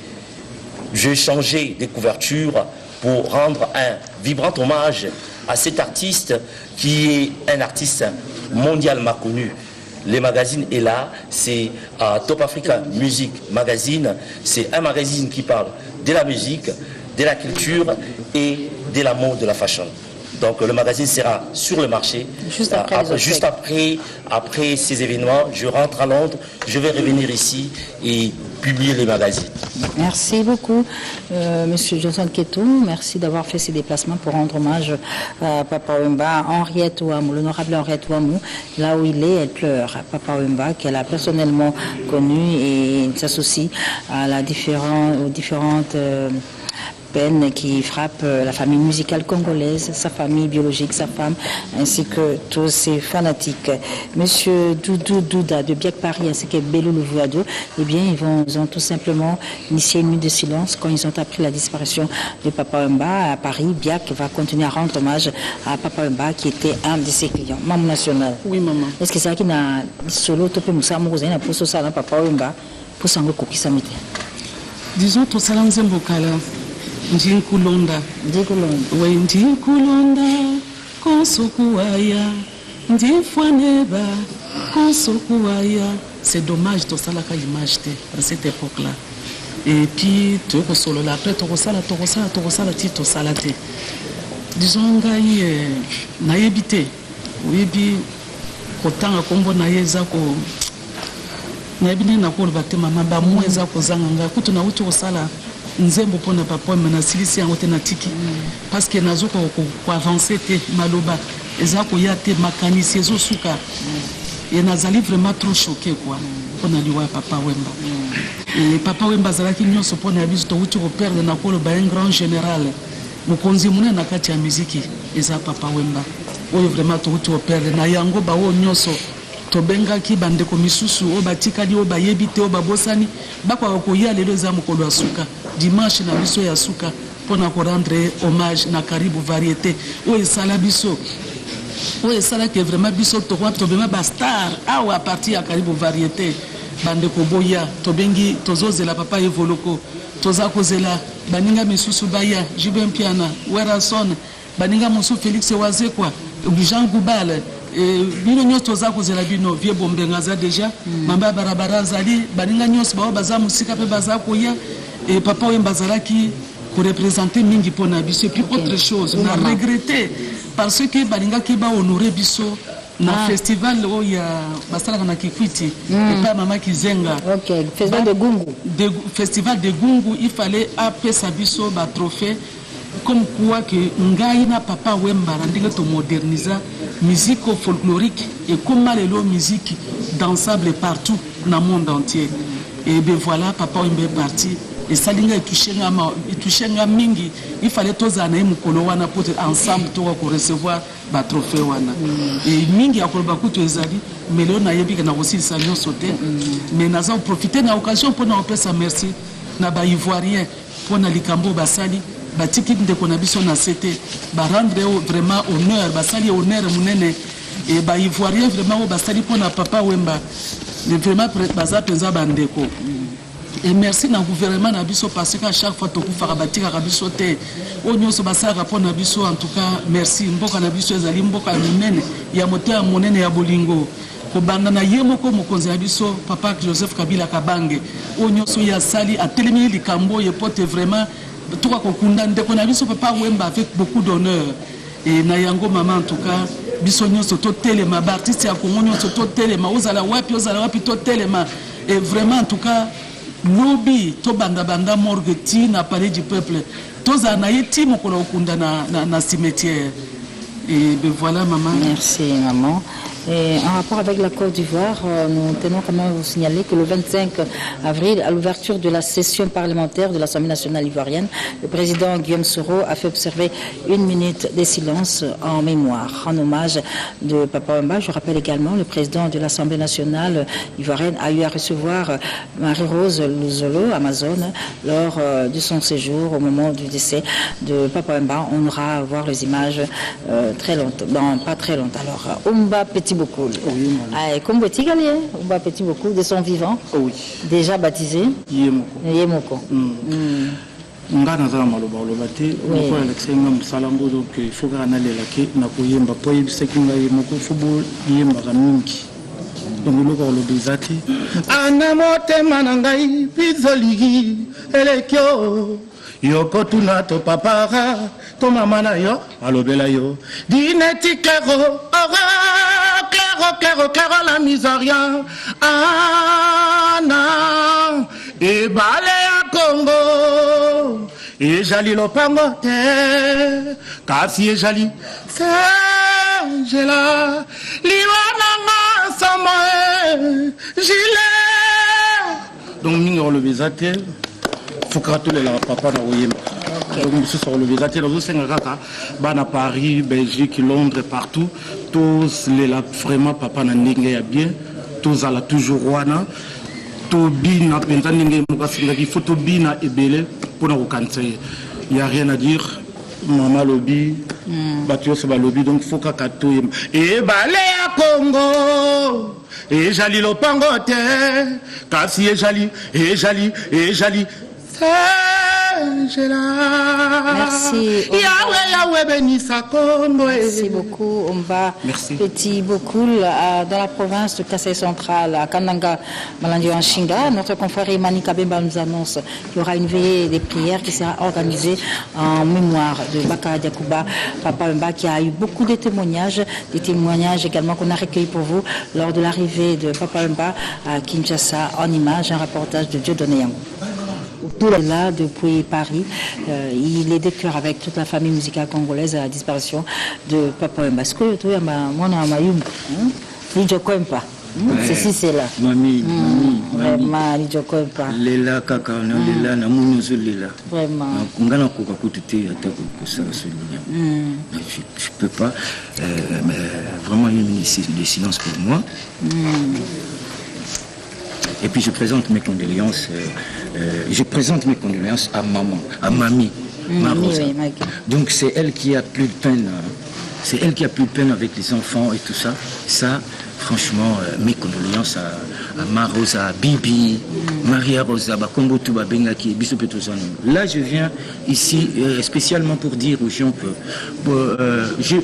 j'ai changé de couverture pour rendre un vibrant hommage à cet artiste qui est un artiste mondialement connu. Le magazine est là, c'est Top Africa Music Magazine. C'est un magazine qui parle de la musique, de la culture et de l'amour de la fashion. Donc le magazine sera sur le marché. Juste après ces événements, je rentre à Londres, je vais revenir ici et publier les magazines. Merci beaucoup, Monsieur Johnson Keto. Merci d'avoir fait ces déplacements pour rendre hommage à Papa Wemba. Henriette Ouamou, l'honorable Henriette Ouamou, là où il est, elle pleure. Papa Wemba, qu'elle a personnellement connu et s'associe à aux différentes peine qui frappe la famille musicale congolaise, sa famille biologique, sa femme, ainsi que tous ses fanatiques. Monsieur Doudou Douda de Biak Paris ainsi que Belou Louvuado, eh bien, ils ont tout simplement initié une nuit de silence quand ils ont appris la disparition de Papa Wemba à Paris. Biak va continuer à rendre hommage à Papa Wemba qui était un de ses clients. Maman national. Oui, maman. Est-ce que c'est ça qui n'a solo topé Moussa Mouzena pour ça Papa Wemba pour s'en recouper sa mité? Disons tout ça dans Zembokala. Ndinkulonda, oui, Ndinkulonda, Konsokuaya, Ndinfuaneba, Konsokuaya. C'est dommage de ça là l'image à cette époque-là. Et puis, tu es solo là, après, tu as Tito Salate. Disons, naïbité, oui, puis, autant à combo naïzako. Naïbine na ko bate mama ba mweza ko zanganga kutu na uti osala nzembo pona papa mena silisi yango te na tiki parce que nazo ko avancer te maloba eza ko ya te makanisi ezo suka et nazali vraiment trop choqué quoi pona liwa Papa Wemba et Papa Wemba zalaki nyonso pona biso to uti ko perdre na ko ba un grand général mokonzi muna na kati ya muziki eza Papa Wemba oyo vraiment to uti ko perdre na yango ba o nyonso tobengaki bandeko misusu o batikali o bayebi te o babosani bakwa koya lelo eza mokolo ya suka dimanche na biso ya suka mpona korendre hommage na Karibu Variété oyo esala biso oyo esalaki vraiment biso tobema bastar awa parti ya Karibu Variété bandeko boya tobengi tozozela Papa Evoloko toza kozela baninga misusu baya Jibe Mpiana Werason baninga mosu Félix Wazekwa Jean Goubal bino nyonso toza kozela bino vie bombenga za déjà mamba barabara zali baninga nyonso bao baza musika pe baza koya et Papa Wemba zalaki ko représenter mingi pona biso et puis autre chose on a regretté parce que baninga ki ba honorer biso na festival o ya basala na Kikwiti et pas mama Kizenga. OK, festival de Gungu. Festival de Gungu, il fallait appeler sa biso ba trophée comme quoi que ngai na Papa Wemba ndenge to moderniser musique folklorique et comment les musique dansable partout dans le monde entier. Et bien voilà, Papa Wemba est parti esalinga etouchenga mingi il fallait tozala na ye mokolo wana po ensemble toka korecevoir batrophée wana e mingi ya koloba kutu ezali mais lelo nayebi ke na kosilisa nyonso te mais naza koprofite na occasion mpona kopesa merci na baivoirien mpona likambo basali batiki ndeko na biso na sete barendre vraiment honneur basali honneur monene e baivoirien vraiment oyo basali mpona papa Wemba vraiment baza mpenza bandeko. Et merci na gouvernement na biso parce qu'à chaque fois tokufaka batikaka biso te oyo nyonso basalaka mpo na biso. En tout cas merci. Mboka na biso ezali mboka ya monene ya motema monene ya bolingo kobanda na ye moko mokonzi ya biso papa Joseph Kabila Kabange oyo nyonso ya sali atelemi likambo ye pote vraiment toka kokunda ndeko na biso papa Wemba avec beaucoup d'honneur. Et na yango mama en tout cas biso nyonso totelema baartiste ya Kongo nyonso totelema ozala wapi totelema. Et vraiment en tout cas lobi to banda morgue ti na palais du peuple toza na yeti mokolo okunda na cimetière. Et ben voilà maman. Merci maman. Et en rapport avec la Côte d'Ivoire, nous tenons quand même à vous signaler que le 25 avril, à l'ouverture de la session parlementaire de l'Assemblée nationale ivoirienne, le président Guillaume Soro a fait observer 1 minute de silence en mémoire, en hommage de Papa Wemba. Je rappelle également, le président de l'Assemblée nationale ivoirienne a eu à recevoir Marie-Rose Luzolo, Amazone, lors de son séjour au moment du décès de Papa Wemba. On aura à voir les images très longtemps, pas très longtemps. Alors, Omba Petit beaucoup. Oui, comme Petit Gallier, Omba Petit beaucoup de son vivant. Oui. Déjà baptisé. Yemoko. Nga nazala maloba oloba te ko Alexis nga musalambo donc il faut que analela ke na koyemba po yebisaki nga yemoko fubo yemba mingi donc loko olobi zati ana motema na ngai bizoligi elekyo yoko tuna to papa to mama na yo alobela yo dineti claro claro la misaria ana e bale ya Congo e jali lopango te kasi e jali Angela liwana masomo gilet donc mingo le bizate fukatule la papa na oyemba donc monsieur sur le bizate dans cinq kaka bana Paris Belgique Londres partout tous les là vraiment papa na ndenge ya bien tous ala toujours wana to bina penta ndenge mukasinga ki photo bina ebele pona kokanisa il y a rien à dire maman lobby batio se ba lobby donc faut kaka to e bale ya Congo e jali lopango te kasi e jali Merci. Merci beaucoup, Omba. Petit Bokul, dans la province de Kassai Central, à Kananga, Malandi Anshinga. Notre confrère Imani Kabemba nous annonce qu'il y aura une veillée des prières qui sera organisée en mémoire de Baka Diakouba, Papa Wemba, qui a eu beaucoup de témoignages, également qu'on a recueillis pour vous lors de l'arrivée de Papa Wemba à Kinshasa en image, un reportage de Dieudonné Yango. Là, depuis Paris, il est de cœur avec toute la famille musicale congolaise à la disparition de Papa Wemba. Est-ce que tu as ceci, c'est là. Mami. Vraiment, Lela kaka, lela na munuzu lela. Vraiment. Ngana koka kututé ata ko ça je peux pas mais vraiment une minute de silence pour moi. Et puis je présente mes condoléances à maman, à mamie, Marosa. Donc c'est elle qui a plus de peine. C'est elle qui a plus de peine avec les enfants et tout ça. Ça, franchement, mes condoléances à Marosa, à Bibi, Maria Rosa, Bakombo Touba Bengaki, Bissou Petozano. Là, je viens ici spécialement pour dire aux gens que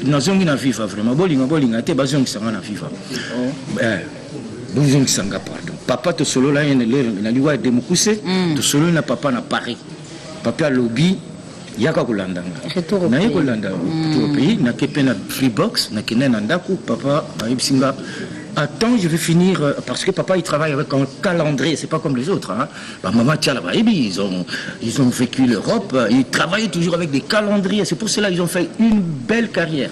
nous avons viva vraiment. Bolinga, te bazong sanga na viva. Bozong sanga pardon. Papa to solo là na liwa de mukuse, to solo na papa na Paris. Papa lobby yaka kolandanga. Na yako landa au pays na kepena Freebox na kenen ndako papa baibsinga. Attends, je vais finir parce que papa il travaille avec un calendrier, c'est pas comme les autres hein. Bah maman tiens là-bas, ils ont vécu l'Europe, ils travaillent toujours avec des calendriers, c'est pour cela qu'ils ont fait une belle carrière.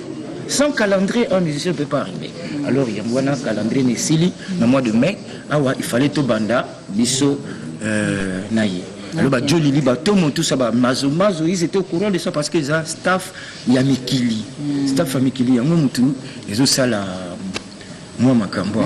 Sans calendrier, un musicien ne peut pas arriver. Alors, il y a un calendrier Nessili, le mois de mai, il fallait tout banda, biso, naïe. Alors, Joe Lili, tout ça, Mazo, ils étaient au courant de ça parce que les staff, il y a Mikili. Staff à Mikili, il y a ils ont ça là. Moi, Makambo.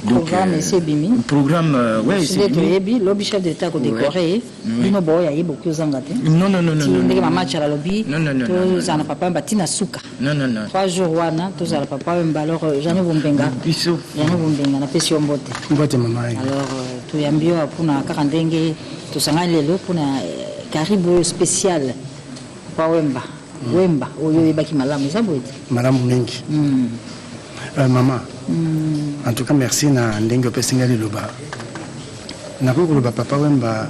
Programme, c'est Bimi. Programme, ouais, c'est Bimi. Lobby chef d'État qui décoré. Bino Boy, il y a beaucoup de gens. Non. Non. Match à la lobby. Non. Tous en papa, Batina Souka. Non. 3 jours, Wana, tous en papa, alors, j'en ai Bombenga. Bissot. J'en ai Bombenga, na pesi Ombote. Mbote, maman. Alors, tu y ambio, pour na Karandenge, tout ça, lelo, pour na Caribou spécial. Pas Wemba. Wemba, Oyo Ebaki Malam, ça peut être. Madame Mingi. Maman. En tout cas, merci na ndenge pesingali loba. Na ko loba papa Wemba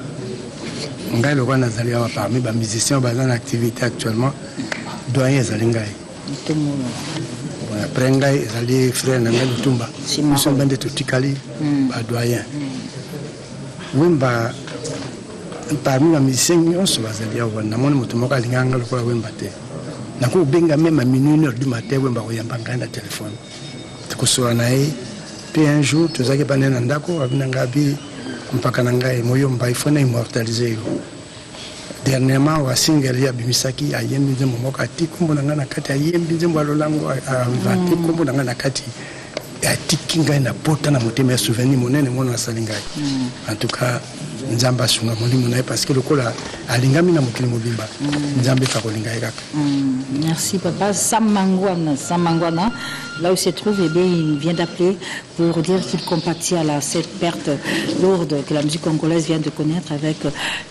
ngai lokwa nazali awa parmi ba musiciens baza en activité actuellement doyen ezali ngai. Après ngai ezali frère na ngai Lutumba. Nous sommes bande totikali ba doyen. Wemba parmi ba musiciens nyonso bazali awa na moni mutu moko alinganga lokwa Wemba te. Na ko benga même à minuit 1h du matin Wemba oyamba ngai na téléphone. Kusura naye puis un jour tozaki bana na ndako abinanga bi mpaka na ngai moyomba ifona immortaliser dernièrement wa single ya bimisaki ayembi nzembo moko ati kombo na nga na kati ayembi nzembo alolango avati kombo na nga na kati atiki ngai na pota na motema ya souvenir monene mona asali ngai en tout cas nzamba sunga molimo naye parce que lokola alingami na mokili mobimba nzambe kakolinga kaka. Merci papa. Samangwana, là où il se trouve, eh bien, il vient d'appeler pour dire qu'il compatit à cette perte lourde que la musique congolaise vient de connaître avec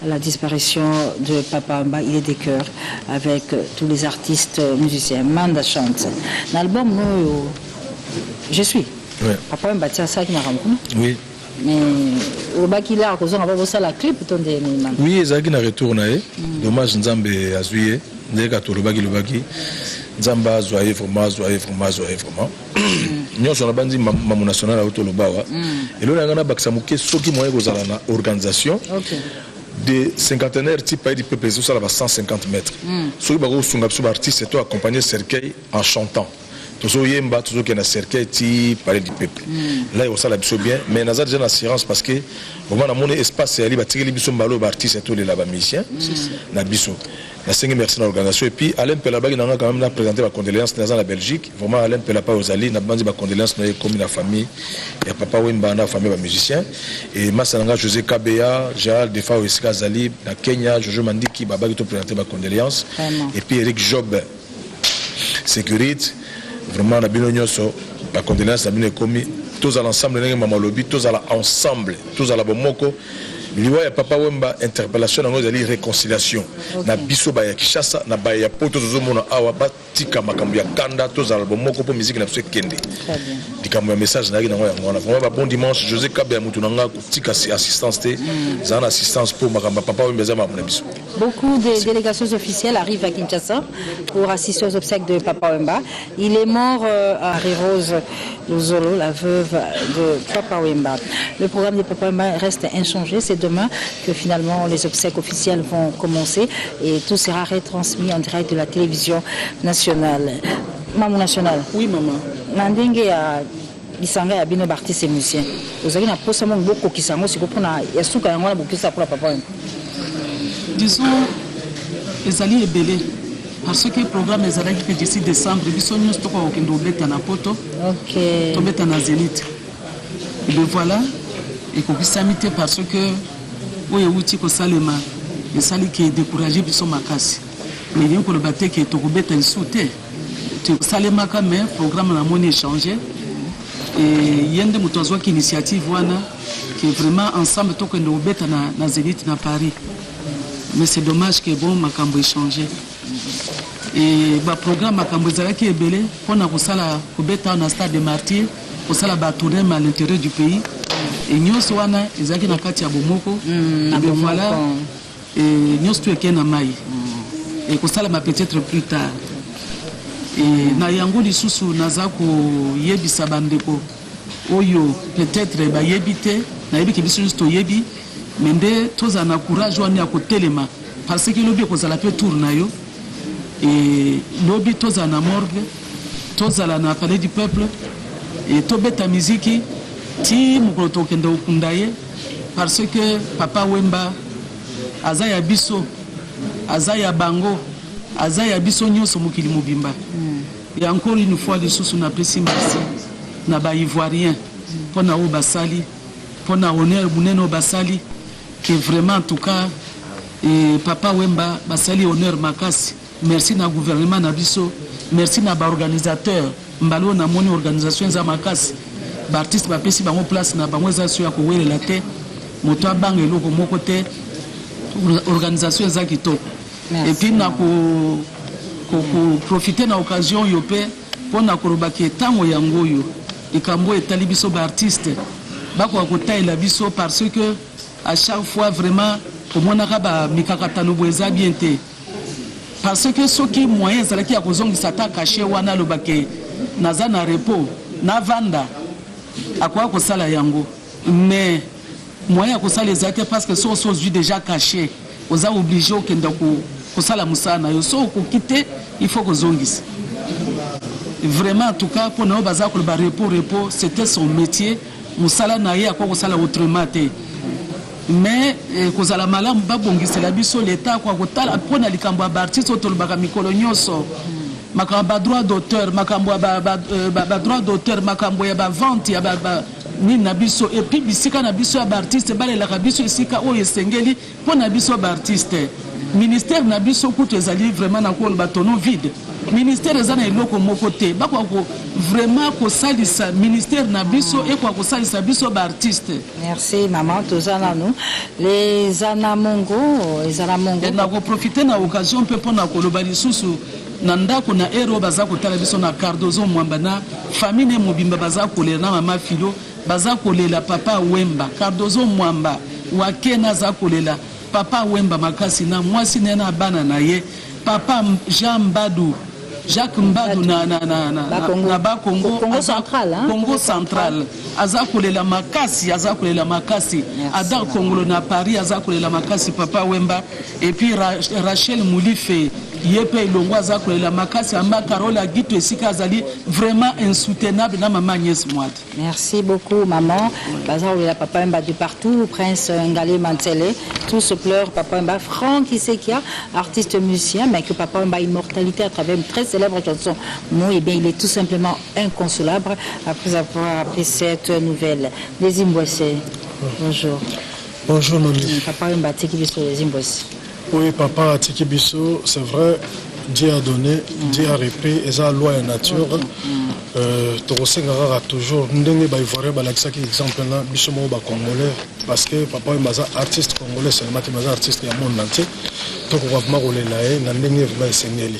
la disparition de Papa Wemba. Il est des cœurs avec tous les artistes musiciens. Manda chante. L'album, je suis. Ouais. Papa Wemba, c'est ça qui m'a rencontré. Oui. Mais au Bakila, on va voir la clip. Oui, ezaki na retour nae. Dommage Nzambe azuye. Ndeka to lobaki Nzamba zoye vraiment. Nous sommes bandi mamu national auto lobawa. Et là on a bakisa muke soki moyen kozala na organisation. De cinquantenaire type pays du peuple ça là 150 mètres. Soki bako sunga biso artiste to accompagner cercueil en chantant. Toujours yemba, toujours qu'il y a un cercueil qui parle du peuple. Là, il y a ça bien, mais il y a déjà une assurance parce que au moment où espace, il y a des artistes et tous les musiciens. Merci à l'organisation. Et puis, Alain Pelaba, il a quand même présenté ma condoléance dans la Belgique. Vraiment, Alain Pelaba aux alliés, il a demandé ma condoléance comme la famille. Il y a Papa Wemba, la famille des musiciens. Et Massananga, José Kabea, Gérald Defa, Oesika Zali, la Kenya, Jojo Mandiki, Baba, qui ont présenté ma condoléance. Et puis, Eric Job, Sécurité. Vraiment, la condoléance a bien commis. Tous à l'ensemble, tous à l'ensemble, tous à la bomoko. Il y a Papa Wemba interpellation dans nos réconciliation. Na biso ba ya Kishasa, na ba ya poto zomona awa batika makambo ya kanda tous à la bomoko pour musique na biso kende. Dikambo message na ngona ngona. Vraiment bon dimanche, José Kabea mutunanga tika assistance té, zana assistance pour makambo Papa Wemba za na biso. Beaucoup de délégations officielles arrivent à Kinshasa pour assister aux obsèques de Papa Wemba. Il est mort à Rose Luzolo, la veuve de Papa Wemba. Le programme de Papa Wemba reste inchangé. C'est demain que finalement les obsèques officielles vont commencer et tout sera retransmis en direct de la télévision nationale. Maman nationale. Oui, maman. Nandenge ya lisanga ya bino artiste musicien. Vous avez na posa mon beaucoup qui sango siko pona ya suka yango na bokisa pour Papa Wemba. Disons les alliés belé parce que le programme est allé d'ici décembre biso nous toko okendo beta na poto. OK. To beta na Zénith. Et bien voilà. Et qu'on puisse s'amiter parce que oui, outil que Salema et Sali qui est découragé puis son macas. Mais bien pour le bâtir qui est au bête en sauté. Tu Salema quand même programme la monnaie échangé et il y a des moutons qui initiative wana qui est vraiment ensemble tout que nous bête na Zénith na Paris. Mais c'est dommage que bon macambo échangé. Et bah programme macambo zala qui est belé pour na kusala kubeta na stade de Martyrs pour ça la tourner à l'intérieur du pays. Et nous sommes ezaki na kati ya bomoko et voilà et nous sommes qui na mai et ko sala ma peut-être plus tard et na yango lisusu nazako yebisa bandeko oyo peut-être ba yebite na yebi ke biso juste yebi mais nde toza na courage wani akotelema parce que lobi ko sala pe tour na yo et lobi toza na morgue toza la na palais du peuple et tobeta musique ti mukolo tokenda okundaye parce que Papa Wemba aza ya biso aza ya bango aza ya biso nyonso mokili mobimba. Et encore une fois lisusu na pesi merci na ba ivoirien pona o basali pona honneur buneno basali que vraiment en tout cas et papa Wemba basali honneur makasi. Merci na gouvernement na biso, merci na ba organisateur mbalo na moni organisation za makasi ba artiste ba pesi bango place na bango za so ya ko welela te moto abanga eloko moko te organisation za kitoko. Et puis na ko profiter na occasion yo pe pona koroba ki tango yango yo ikambo etali biso ba artiste bako akotayela biso parce que à chaque fois vraiment omonaka ba mikakatano boeza bien te parce que soki moyen ezalaki ya kozongisa ta caché wana lobake naza na repos na vanda akoya kosala yango mais moyen ya kosala ezalaki parce que so ozwi déjà caché oza obligé okenda kosala mosala na yo so okokite il faut kozongisa vraiment en tout cas pour nous baza koloba repos c'était son métier mosala na ye akoya kosala autrement te mais kozala malamu babongisela biso l'état kwa kotala pona likambo ya baartiste otolobaka mikolo nyonso makambo ya droit d'auteur makambo ya droit d'auteur makambo ya bavente ya nini na biso et puis bisika na biso ya baartiste balelaka biso esika oyo esengeli mpona biso baartiste ministère na biso kutu ezali vraiment na koloba tono vide ministère eza na eloko moko te bakwa vraiment kosalisa ministère na biso et kwa kosalisa biso ba artiste. Merci maman tozana nous les anamongo na ko profiter na occasion pe pona koloba lisusu na ndako na ero baza kotala biso na Cardozo Mwamba na famille mobimba baza kolela na mama Filo baza kolela papa Wemba Cardozo Mwamba wakena za kolela papa Wemba makasi na mwasi na bana na ye papa Jean Mbadou Jacques Mbadou na Congo central hein? Congo central azakolela makasi Adar Congolo na Paris azakolela makasi papa Wemba et puis Rachel Moulife yepe ilongo azakolela makasi amba Carola Gitu esika azali vraiment insoutenable na maman Agnès Mwad. Merci beaucoup maman bazakolela papa Wemba de partout Prince Ngale Mansele tous se pleurent papa Wemba Franck Isekia artiste musicien mais que papa Wemba immortalité à travers une très célèbre chanson moi et bien il est tout simplement inconsolable après avoir appris cette nouvelle. Les Zimbabwe. Bonjour. Bonjour Noli. Papa Wemba Tiki Biso les Zimbabwe. Oui papa Tiki Biso c'est vrai Dieu a donné Dieu a repris et ça loi et nature tokosengaka toujours ndenge baivoirien balakisaki exemple na biso moko bacongolais parce que papa Wemba aza artiste congolais seulement te baza artiste ya monde entier tokoka vraiment kolela ye na ndenge vraiment esengeli.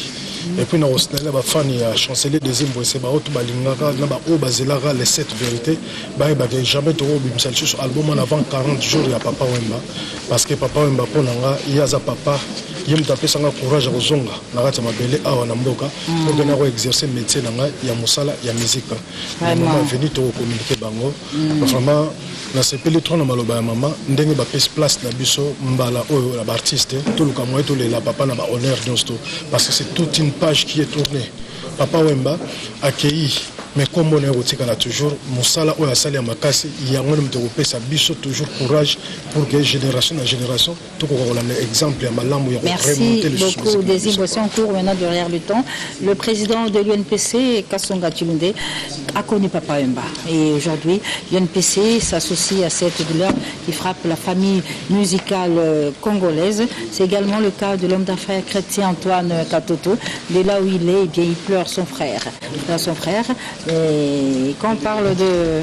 Et puis, nous avons la chancelier des Zimbabwe, les 7 vérités. Jamais sur album avant 40 jours, il y a Papa Wemba. Parce que Papa Wemba, il y a papa, il y a courage à Ozonga, il y a pour exercer le métier, il y a Moussala, il y a musique. Il y a venu communiquer. Vraiment, na sepeli trop na maloba ya mama ndenge ba place na biso mbala oyo la artiste tout le camoy tout les la papa na ba honneur d'osto parce que c'est toute une page qui est tournée. Papa Wemba accueilli mais comme on est rotika là toujours musala oyo asali ya makasi ya ngone mtoko sa biso toujours courage pour que génération à génération tout ko la exemple ya malamu ya remonter les choses. Merci beaucoup des émotions en cours maintenant derrière le temps. Le président de l'UNPC Kasonga Chilunde a connu Papa Wemba et aujourd'hui l'UNPC s'associe à cette douleur qui frappe la famille musicale congolaise. C'est également le cas de l'homme d'affaires chrétien Antoine Katoto. De là où il est, eh bien, il pleure son frère. Et quand on parle de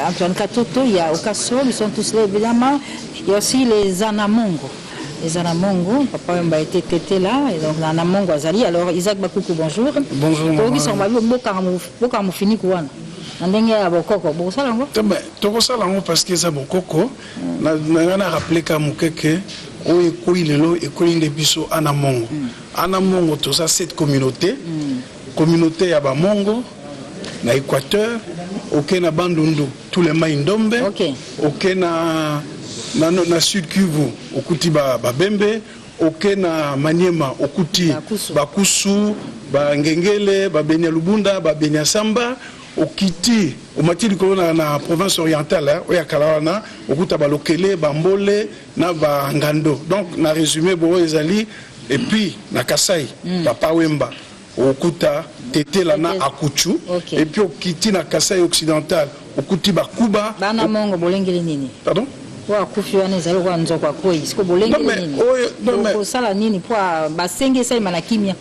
Antoine Katoto, il y a Okaso, ils sont tous là évidemment. Il y a aussi les Anamongo. Les Anamongo, Papa Wemba était tété là, et donc Anamongo Azali. Alors Isaac Bakoukou, bonjour. Bonjour. Ils sont fini Kouane. Parce que ça bokoko na rappelé ka mukeke oyo koyi lelo ekoyi nde biso Anamongo. Anamongo to ça cette communauté ya ba Mongo na Équateur, OK na Bandundu, tous les Maindombe, OK na Sud Kivu, okuti ba Bembe, OK na Maniema, okuti Bakusu, ba Ngengele, ba Benya Lubunda, ba Benya Samba. okiti omati likolo na province orientale oya kalawana okuta balokele bambole na bangando. Donc na résumé bo ezali et puis na Kasai Papa Wemba okuta tete lana akuchu et puis okiti na Kasai occidental okuti bakuba bana mongo bolengeli nini. Pardon? Wa kufi wana ezali kwa nzoko kwa isko bolengeli nini. Ko sala nini kwa basenge sai manakimia.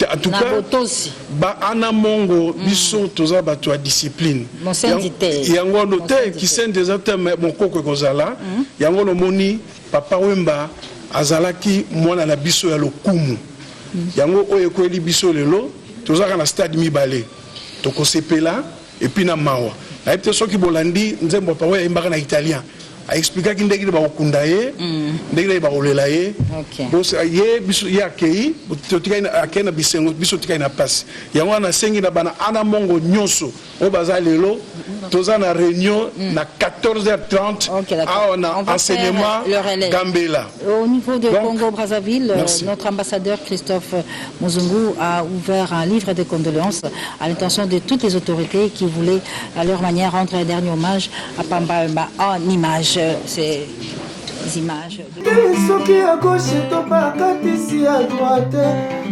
En tout cas, ba ana mongo biso toza bato ya discipline. Yango no te ki sende ezata mon koko kozala. Yango no moni Papa Wemba azalaki mwana na biso ya lokumu. Yango oyo ko eli biso lelo toza na stade mibale. Toko sepela et puis na mawa. Na epte soki bolandi nzembo Papa Wemba imbaka na italien. A expliqué qu'il ndeki ba okunda ye ndeki ba olela ye boss ye biso ya kei totika akena bisengo biso tika ina passe yango na sengi na bana ana mongo nyonso o bazalelo toza na réunion na 14h30 on a enseignement Gambela. Au niveau de Congo-Brazzaville, notre ambassadeur Christophe Muzungu a ouvert un livre de condoléances à l'intention de toutes les autorités qui voulaient à leur manière rendre un dernier hommage à Pamba Wemba en images. C'est des images. Soki à gauche topakatisi à droite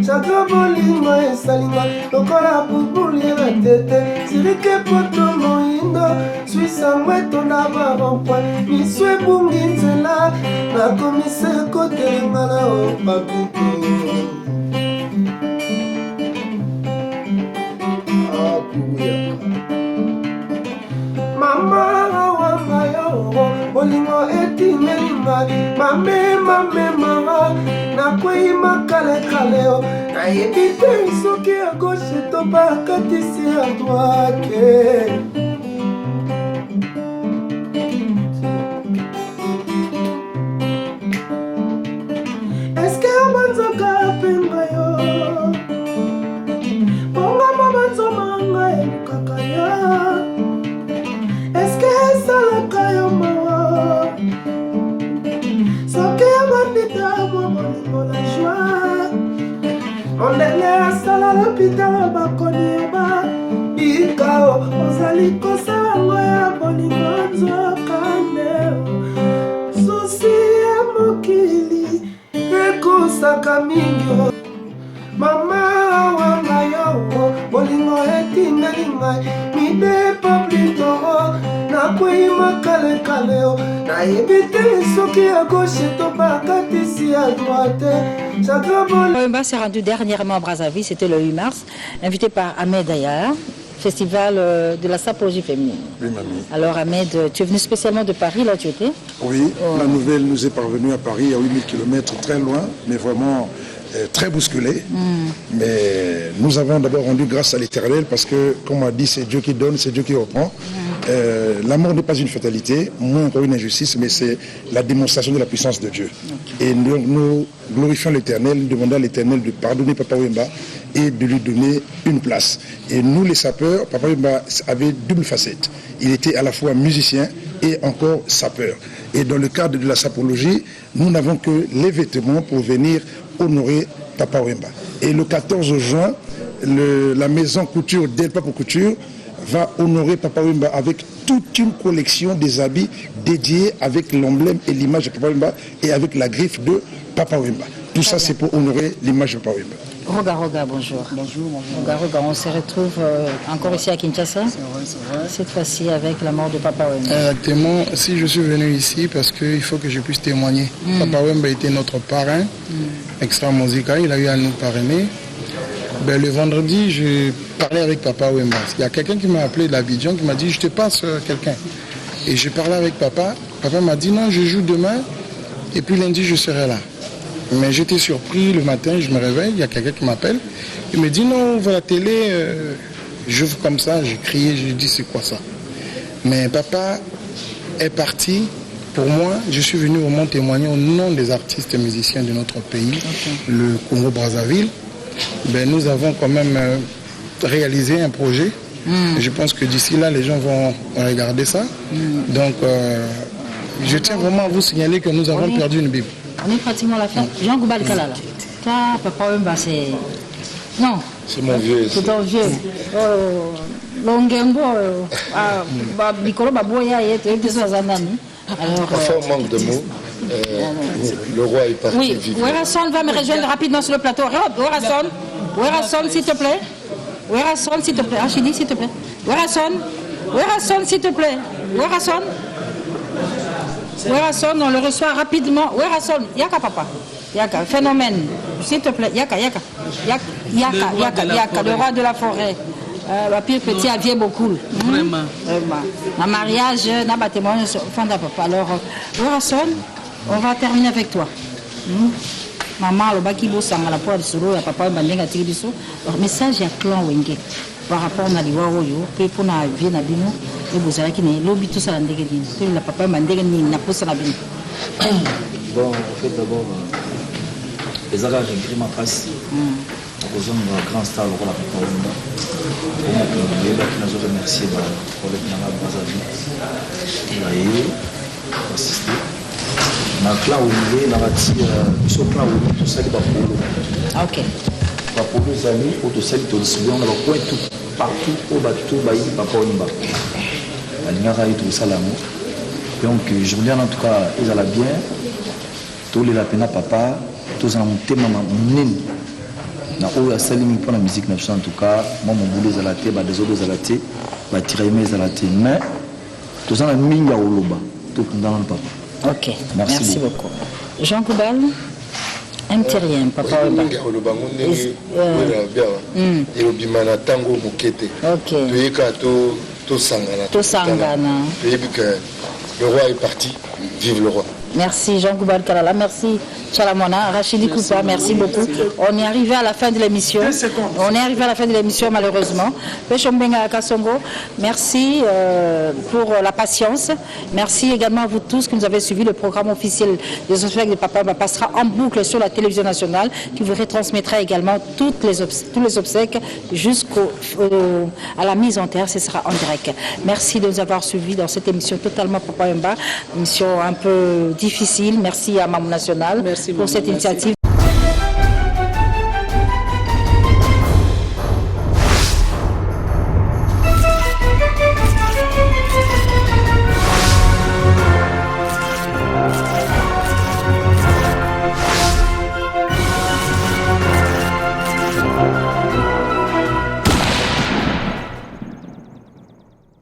chaka bolingo esalinga lokola bubuli na tete sirike poto moindo suisango etonda barompoint miso ebungi nzela nakomise kotelenga na opakuku mama wanga yo bolingo etimelinga mame mama nakwei makale kaleo nayebi te soki ya gauche topakatisi ya droite. Eske abanzaka penga yo bongama banzomanga elukaka ya eske esalaka yo mawa soki abandita mwa bolingo la joi ondenge asala lopitalo bakoni yo ba bikao ozali kosalango ya bolingo nzokandeo susi ya mokili ekosaka mingi mama wanga yo bolingo etingeli ngai midepa plitoro nakwei makale kaleo nayebi te soki ya gauche topakatisi ya droite. Wemba s'est rendu dernièrement à Brazzaville, c'était le 8 mars, invité par Ahmed Ayar, festival de la sapologie féminine. Oui, mamie. Alors Ahmed, tu es venu spécialement de Paris, là tu étais? Oui, la nouvelle nous est parvenue à Paris, à 8000 km, très loin, mais vraiment très bousculé. Mais nous avons d'abord rendu grâce à l'Éternel parce que, comme on a dit, c'est Dieu qui donne, c'est Dieu qui reprend. La mort n'est pas une fatalité, moins encore une injustice, mais c'est la démonstration de la puissance de Dieu. Et nous glorifions l'Éternel, nous demandons à l'Éternel de pardonner Papa Wemba et de lui donner une place. Et nous, les sapeurs, Papa Wemba avait double facette. Il était à la fois musicien et encore sapeur. Et dans le cadre de la sapologie, nous n'avons que les vêtements pour venir honorer Papa Wemba. Et le 14 juin, la maison couture Delpa pour couture va honorer Papa Wemba avec toute une collection des habits dédiés avec l'emblème et l'image de Papa Wemba et avec la griffe de Papa Wemba. Tout ça, c'est pour honorer l'image de Papa Wemba. Roga, bonjour. Roga, on se retrouve encore ici à Kinshasa. C'est vrai. Cette fois-ci avec la mort de Papa Wemba. Exactement. Si je suis venu ici, parce qu'il faut que je puisse témoigner. Papa Wemba était notre parrain, extra musical, il a eu à nous parrainer. Ben, le vendredi, je parlais avec Papa Wemba. Il y a quelqu'un qui m'a appelé de l'Abidjan qui m'a dit, je te passe quelqu'un. Et je parlais avec papa. Papa m'a dit, non, je joue demain. Et puis lundi, je serai là. Mais j'étais surpris le matin, je me réveille, il y a quelqu'un qui m'appelle. Il me dit, non, on voit la télé. J'ouvre comme ça, j'ai crié, j'ai dit, c'est quoi ça? Mais papa est parti. Pour moi, je suis venu vraiment témoigner au nom des artistes et musiciens de notre pays, le Congo-Brazzaville. Ben, nous avons quand même réalisé un projet. Je pense que d'ici là, les gens vont regarder ça. Donc, je tiens vraiment à vous signaler que nous avons perdu une Bible. On est pratiquement à la fin. Jean Goubal Kalala. Toi, Papa Wemba, c'est... Non. C'est mon vieux. C'est ton vieux. Oh. Longembo, Bicolo Baboya et Zanani. Enfin, on manque de mots. Le roi est parti. Oui, Werason va me rejoindre rapidement sur le plateau. Werason, s'il te plaît. Werason, s'il te plaît. Achidi, s'il te plaît. Werason, s'il te plaît. Werason, on le reçoit rapidement. Werason, Yaka papa. Yaka, phénomène. S'il te plaît. Yaka, le roi de la forêt. La pire petit a vieux beaucoup. Vraiment. Un mariage, n'a pas témoigné fin de papa. Alors, Werason, on va terminer avec toi. Maman, le baki bossa la poire de solo, ya papa bandenga tikibiso. Alors message ya clan wenge par rapport à liwa oyo, pe pour na vie na bino, et vous avez qui ne lobi tout ça ndenge dini. Pe la papa bandenga ni na posa na bino. Bon, en fait d'abord les agas j'ai ma passe. Aux hommes de grand star le rôle avec Paoumba. Pour moi, je veux remercier pour le Canada Brazzaville. Il a assisté. Na clan où il est, na bati sur clan où tout ça qui va pour OK. Va pour les amis pour tout ça qui te distribue on va point tout partout au bateau baï papa Nimba. La ligne a tout ça l'amour. Donc je vous dis en tout cas ils allaient bien. Tous les lapins papa, tous en thème maman nene. Na oyo asalimi pour la musique nationale en tout cas, moi mon boulot est à la tête, des autres à la tête, tirer mes à la tête mais tous en minga oloba tout dans le papa. Ok, merci beaucoup. Jean Koubal, Intérien, papa Wemba. Ok. Tosangana. Le roi est parti, vive le roi. Merci Jean Koubal Kalala, merci Chalamona, Rachidi Koupa, merci beaucoup. On est arrivé à la fin de l'émission. Malheureusement. Pechombenga Kasongo, merci pour la patience. Merci également à vous tous qui nous avez suivi. Le programme officiel des obsèques de Papa passera en boucle sur la télévision nationale qui vous retransmettra également tous les obsèques jusqu'à la mise en terre. Ce sera en direct. Merci de nous avoir suivis dans cette émission totalement Papa Wemba, émission un peu difficile. Merci à Mamou National pour cette initiative.